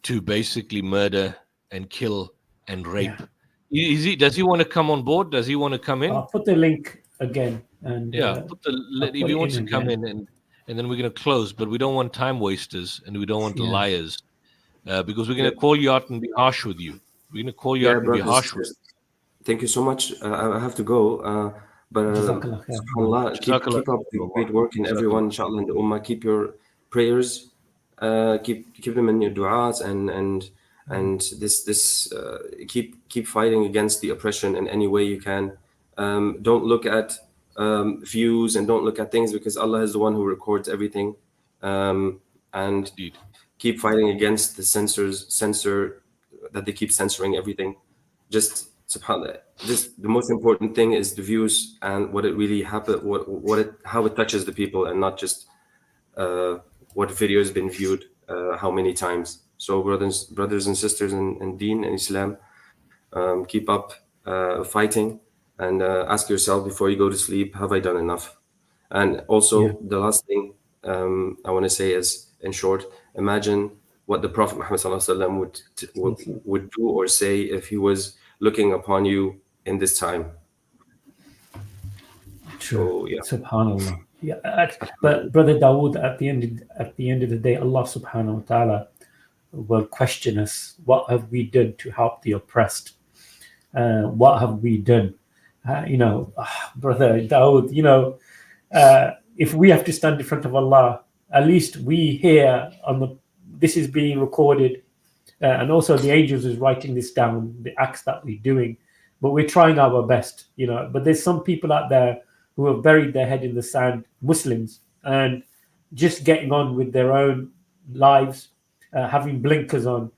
to basically murder and kill and rape. Yeah. Does he want to come on board? Does he want to come in? I'll put the link again. And if he wants to come in, and then we're going to close, but we don't want time wasters and we don't want the liars, because we're going to call you out and be harsh with you. We're going to call you out and be harsh with you. Thank you so much. I have to go. But subhanAllah, keep up the great work in everyone, inshallah, in the ummah. Keep your prayers, keep them in your du'as, and this keep fighting against the oppression in any way you can. Don't look at views and don't look at things, because Allah is the one who records everything. And keep fighting against the censor that they keep censoring everything. Just subhanAllah, the most important thing is the views and what it really happened, how it touches the people, and not just what video has been viewed how many times. So brothers and sisters in Deen and Islam, keep up fighting, and ask yourself before you go to sleep, have I done enough? And also the last thing I want to say is, in short, imagine what the Prophet Muhammad would do or say if he was looking upon you in this time. True. So, subhanallah. But Brother Dawood, at the end of the day, Allah subhanahu wa ta'ala will question us. What have we done to help the oppressed? What have we done? Brother Dawood, if we have to stand in front of Allah, at least we here this is being recorded. And also the angels is writing this down, the acts that we're doing, but we're trying our best, but there's some people out there who have buried their head in the sand, Muslims, and just getting on with their own lives, having blinkers on.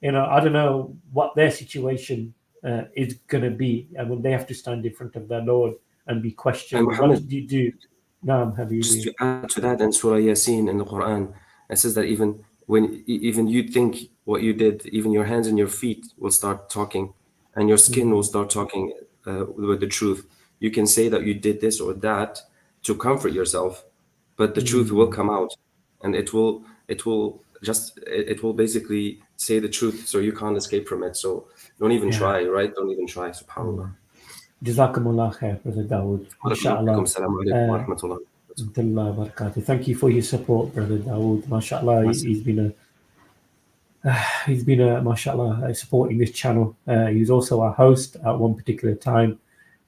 I don't know what their situation is going to be, and when they have to stand in front of their Lord and be questioned. What did you do? Just to add to that, in Surah Yasin in the Quran, it says that even when you think what you did, even your hands and your feet will start talking, and your skin will start talking with the truth. You can say that you did this or that to comfort yourself, but the truth will come out, and it will basically say the truth, so you can't escape from it. So don't even try, right? Don't even try. Subhanallah. Jazakumullah khair, Brother Dawood. Inshallah. Thank you for your support, Brother Dawood. MashaAllah, he's been a mashallah supporting this channel. He was also our host at one particular time,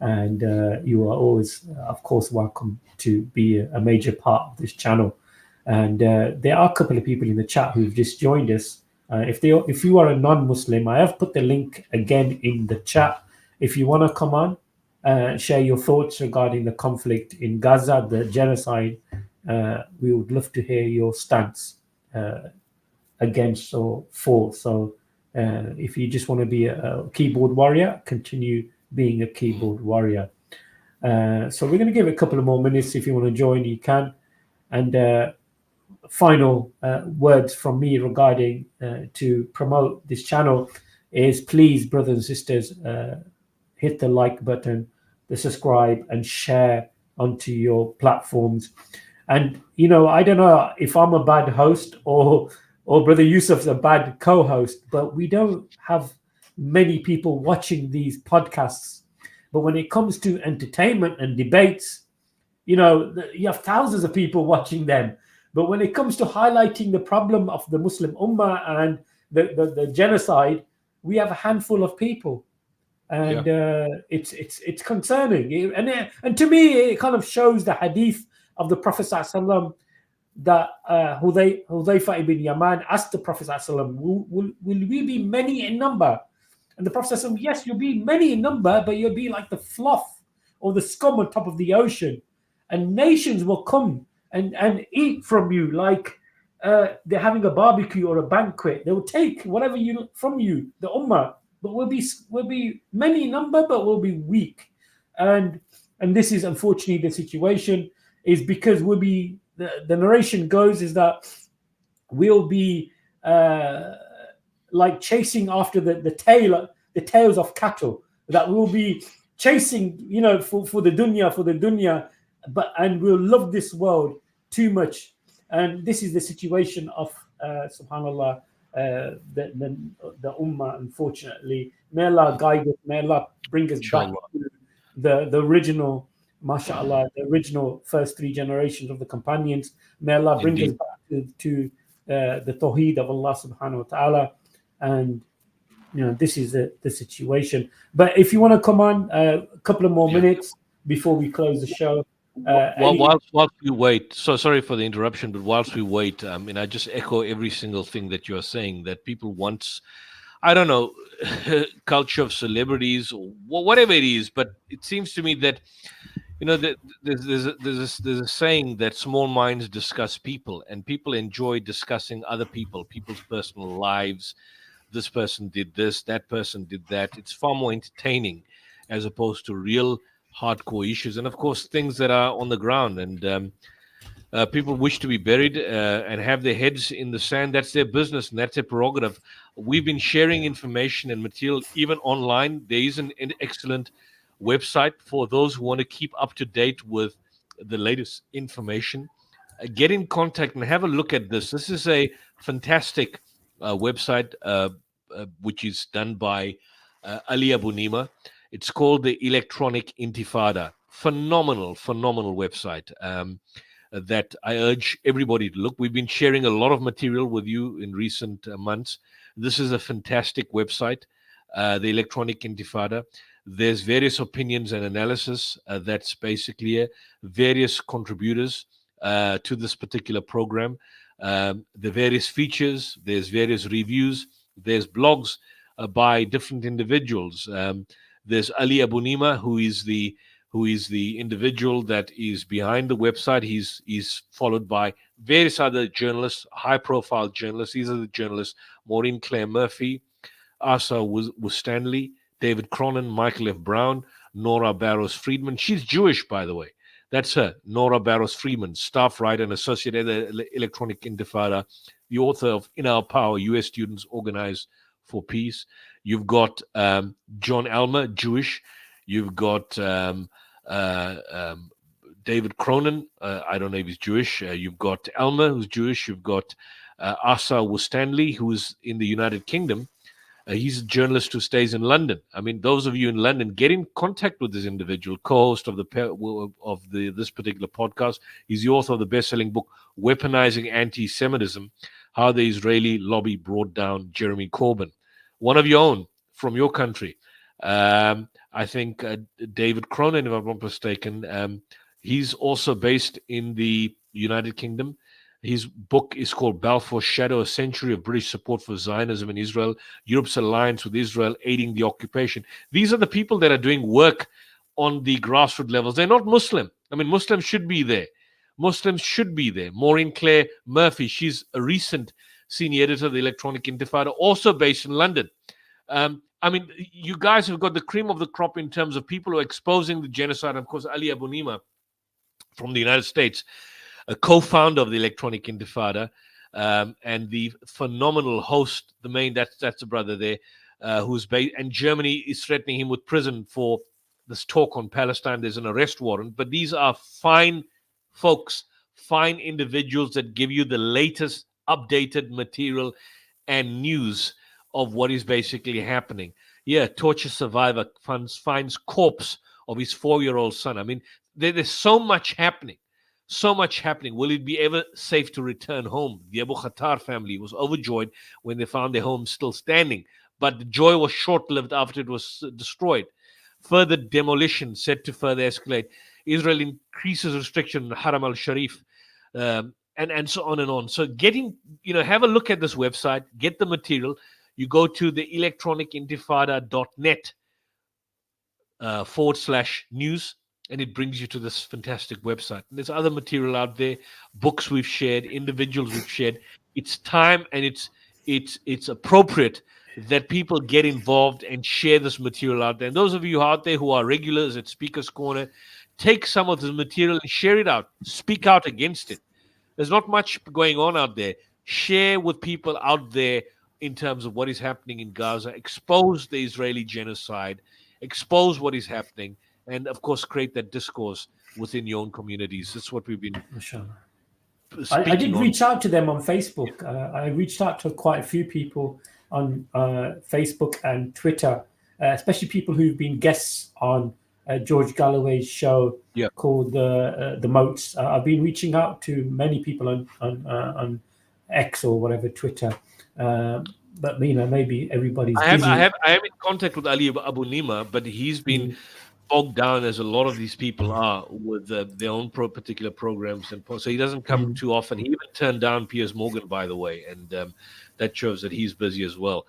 and you are always, of course, welcome to be a major part of this channel. And there are a couple of people in the chat who've just joined us. If you are a non-Muslim, I have put the link again in the chat. If you want to come on, share your thoughts regarding the conflict in Gaza, the genocide, we would love to hear your stance against or for. So if you just want to be a keyboard warrior, continue being a keyboard warrior. So we're going to give it a couple of more minutes. If you want to join, you can. And final words from me regarding to promote this channel is, please, brothers and sisters, hit the like button, the subscribe, and share onto your platforms. And I don't know if I'm a bad host or Brother Yusuf's a bad co-host, but we don't have many people watching these podcasts. But when it comes to entertainment and debates, you have thousands of people watching them. But when it comes to highlighting the problem of the Muslim Ummah and the genocide, we have a handful of people. And it's concerning. And to me, it kind of shows the hadith of the Prophet ﷺ that Hudhayfa ibn Yaman asked the Prophet ﷺ, will we be many in number? And the Prophet said, yes, you'll be many in number, but you'll be like the fluff or the scum on top of the ocean. And nations will come and eat from you like they're having a barbecue or a banquet. They will take whatever you from you, the ummah, but we'll be many in number, but we'll be weak. And this is unfortunately the situation, is because we'll be the narration goes is that we'll be like chasing after the tails of cattle, that we'll be chasing, for the dunya, and we'll love this world too much. And this is the situation of subhanallah, the ummah, unfortunately. May Allah guide us, may Allah bring us back to the original, mashallah, the original first three generations of the companions. May Allah bring us back to the tawheed of Allah subhanahu wa ta'ala. And this is the situation. But if you want to come on a couple of more minutes before we close the show. Whilst we wait, so sorry for the interruption, but whilst we wait, I just echo every single thing that you're saying, that people want, I don't know, culture of celebrities or whatever it is, but it seems to me that, there's a saying that small minds discuss people, and people enjoy discussing other people's personal lives. This person did this, that person did that. It's far more entertaining as opposed to real hardcore issues, and of course things that are on the ground. And people wish to be buried and have their heads in the sand. That's their business and that's their prerogative. We've been sharing information and material even online. There is an excellent website for those who want to keep up to date with the latest information. Get in contact and have a look at this. This is a fantastic website which is done by Ali Abu Nima. It's called the Electronic Intifada. Phenomenal website that I urge everybody to look. We've been sharing a lot of material with you in recent months. This is a fantastic website, the Electronic Intifada. There's various opinions and analysis that's basically various contributors to this particular program. The various features, there's various reviews, there's blogs by different individuals. There's Ali Abu Nima, who is the individual that is behind the website. He's followed by various other journalists, high-profile journalists. These are the journalists: Maureen Claire Murphy, Asa Wustanley, David Cronin, Michael F. Brown, Nora Barrows Friedman. She's Jewish, by the way. That's her, Nora Barrows Friedman, staff writer and associate editor, Electronic Intifada, the author of In Our Power, U.S. Students Organize for Peace. You've got John Elmer, Jewish. You've got David Cronin. I don't know if he's Jewish. You've got Elmer, who's Jewish. You've got Asa Wustanley, who's in the United Kingdom. He's a journalist who stays in London. I mean, those of you in London, get in contact with this individual, co-host of this particular podcast. He's the author of the best-selling book, Weaponizing Anti-Semitism, How the Israeli Lobby Brought Down Jeremy Corbyn. One of your own from your country. I think David Cronin, if I'm not mistaken, he's also based in the United Kingdom. His book is called Balfour's Shadow, A Century of British Support for Zionism in Israel, Europe's Alliance with Israel, Aiding the Occupation. These are the people that are doing work on the grassroots levels. They're not Muslim. I mean, Muslims should be there. Muslims should be there. Maureen Claire Murphy, she's a recent senior editor of the Electronic Intifada, also based in London. I mean, you guys have got the cream of the crop in terms of people who are exposing the genocide. And of course, Ali Abu Nima from the United States, a co-founder of the Electronic Intifada, and the phenomenal host, that's the brother there, who's based, and Germany is threatening him with prison for this talk on Palestine. There's an arrest warrant, but these are fine folks, fine individuals that give you the latest updated material and news of what is basically happening. Yeah, torture survivor finds corpse of his 4-year-old son. I mean, there's so much happening. So much happening. Will it be ever safe to return home? The Abu Khattar family was overjoyed when they found their home still standing, but the joy was short-lived after it was destroyed. Further demolition set to further escalate. Israel increases restriction on Haram al-Sharif, and so on and on. So have a look at this website, get the material. you go to the electronicintifada.net /news, and it brings you to this fantastic website. And there's other material out there, books we've shared, individuals we've shared. It's time, and it's appropriate that people get involved and share this material out there. And those of you out there who are regulars at Speaker's Corner, take some of the material and share it out. Speak out against it. There's not much going on out there. Share with people out there in terms of what is happening in Gaza. Expose the Israeli genocide. Expose what is happening. And, of course, create that discourse within your own communities. That's what we've been I did reach out to them on Facebook. I reached out to quite a few people on Facebook and Twitter, especially people who've been guests on George Galloway's show called The Moats. I've been reaching out to many people on X or whatever, Twitter. But maybe everybody's busy. I am in contact with Ali Abu Nima, but he's been bogged down, as a lot of these people are, with their own particular programs, and so he doesn't come too often. He even turned down Piers Morgan, by the way, and that shows that he's busy as well.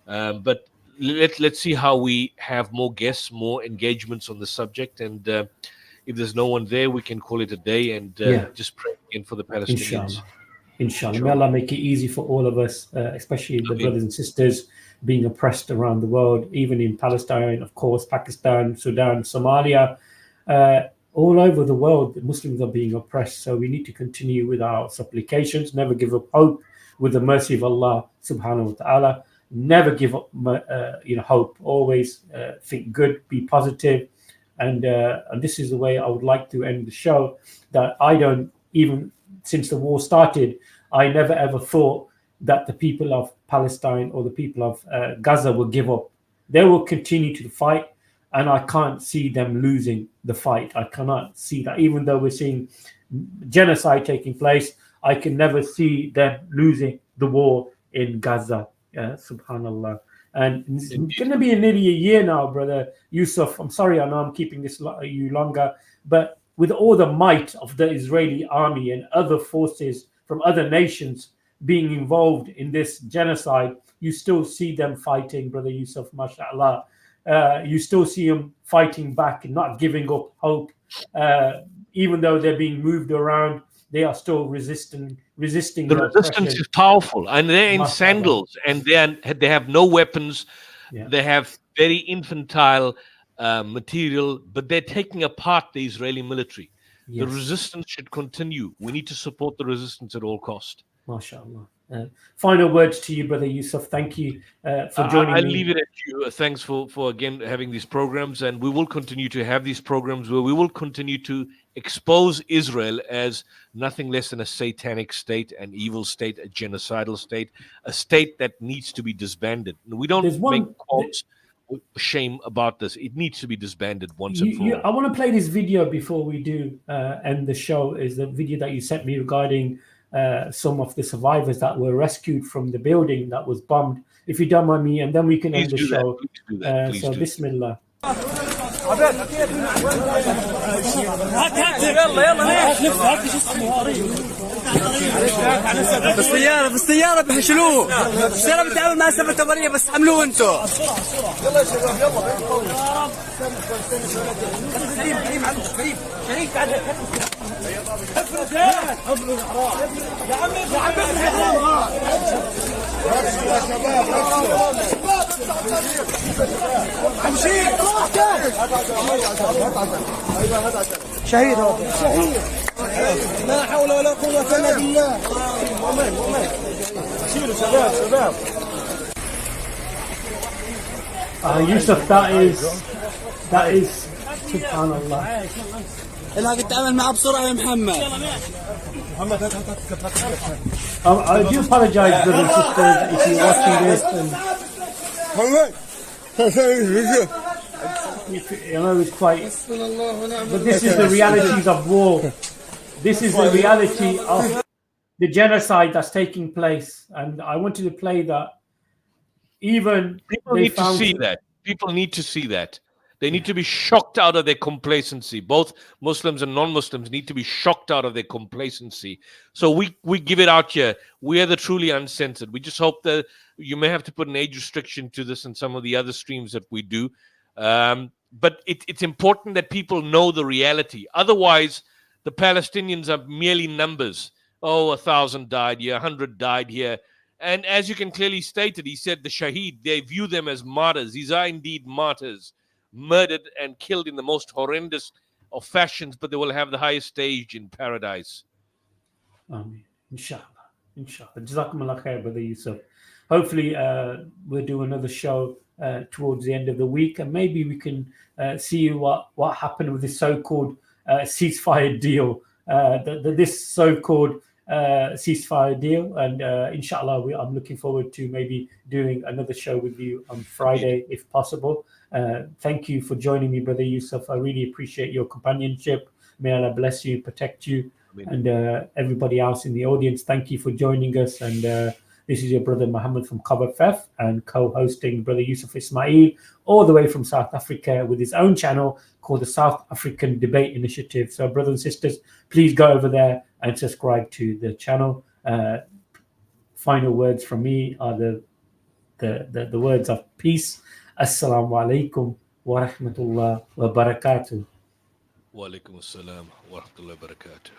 But let's see how we have more guests, more engagements on the subject, and if there's no one there, we can call it a day and just pray again for the Palestinians. Inshallah. May Allah make it easy for all of us, especially the brothers and sisters being oppressed around the world, even in Palestine, of course, Pakistan, Sudan, Somalia, all over the world, the Muslims are being oppressed. So we need to continue with our supplications, never give up hope with the mercy of Allah subhanahu wa ta'ala. Never give up hope. Always think good, be positive. And this is the way I would like to end the show, that I don't, even since the war started, I never ever thought that the people of Palestine or the people of Gaza will give up. They will continue to fight, and I can't see them losing the fight. I cannot see that. Even though we're seeing genocide taking place, I can never see them losing the war in Gaza. Subhanallah. And it's going to be nearly a year now, brother Yusuf. I'm sorry, I know I'm keeping this you longer, but with all the might of the Israeli army and other forces from other nations being involved in this genocide, you still see them fighting, brother Yusuf, mashallah. You still see them fighting back and not giving up hope. Even though they're being moved around, they are still resisting. The resistance is powerful, and they're in sandals, and they have no weapons. Yeah. They have very infantile material, but they're taking apart the Israeli military. Yes. The resistance should continue. We need to support the resistance at all cost. MashaAllah. Final words to you, brother Yusuf. Thank you for joining me. I'll leave it at you. Thanks for again having these programs, and we will continue to have these programs where we will continue to expose Israel as nothing less than a satanic state, an evil state, a genocidal state, a state that needs to be disbanded. We don't make quotes shame about this. It needs to be disbanded once and for all. I want to play this video before we do end the show. Is the video that you sent me regarding some of the survivors that were rescued from the building that was bombed. If you don't mind me, and then we can end the show. So Bismillah. بالسيارة بحشلوه. السيارة بتعامل مع سفر تبرية بس حملوه انتو. يلا يا شباب يلا. كريم كريم تعال. افرد يا عمي يا شهيد شهيد لا حول ولا قوة إلا بالله. شيلوا شباب. Yusuf, that is subhanallah. الحق تتعامل معه بسرعة يا محمد. I do apologize, brothers and sisters, if you're watching this. I know it's quite, but this is the realities of war. This is the reality of the genocide that's taking place, and I wanted to play that. Even people need to see that. People need to see that. They need to be shocked out of their complacency. Both Muslims and non-Muslims need to be shocked out of their complacency. So we give it out here. We are the truly uncensored. We just hope that you may have to put an age restriction to this and some of the other streams that we do. But it's important that people know the reality. Otherwise, the Palestinians are merely numbers. Oh, 1,000 died here, 100 died here. And as you can clearly state it, he said the Shaheed, they view them as martyrs. These are indeed martyrs, murdered and killed in the most horrendous of fashions, but they will have the highest stage in paradise. Ameen. Inshallah. Inshallah. Jazakumullah khair, Brother Yusuf. Hopefully, we'll do another show towards the end of the week, and maybe we can see what happened with this so-called ceasefire deal. This so-called ceasefire deal, and inshallah, I'm looking forward to maybe doing another show with you on Friday, if possible. Thank you for joining me, Brother Yusuf. I really appreciate your companionship. May Allah bless you, protect you, and everybody else in the audience. Thank you for joining us. And this is your brother Muhammad from Cover Fef, and co-hosting Brother Yusuf Ismail, all the way from South Africa, with his own channel called the South African Debate Initiative. So, brothers and sisters, please go over there and subscribe to the channel. Final words from me are the words of peace. Assalamu alaikum wa rahmatullah wa barakatuh. Wa alaikum assalam wa rahmatullah wa barakatuh.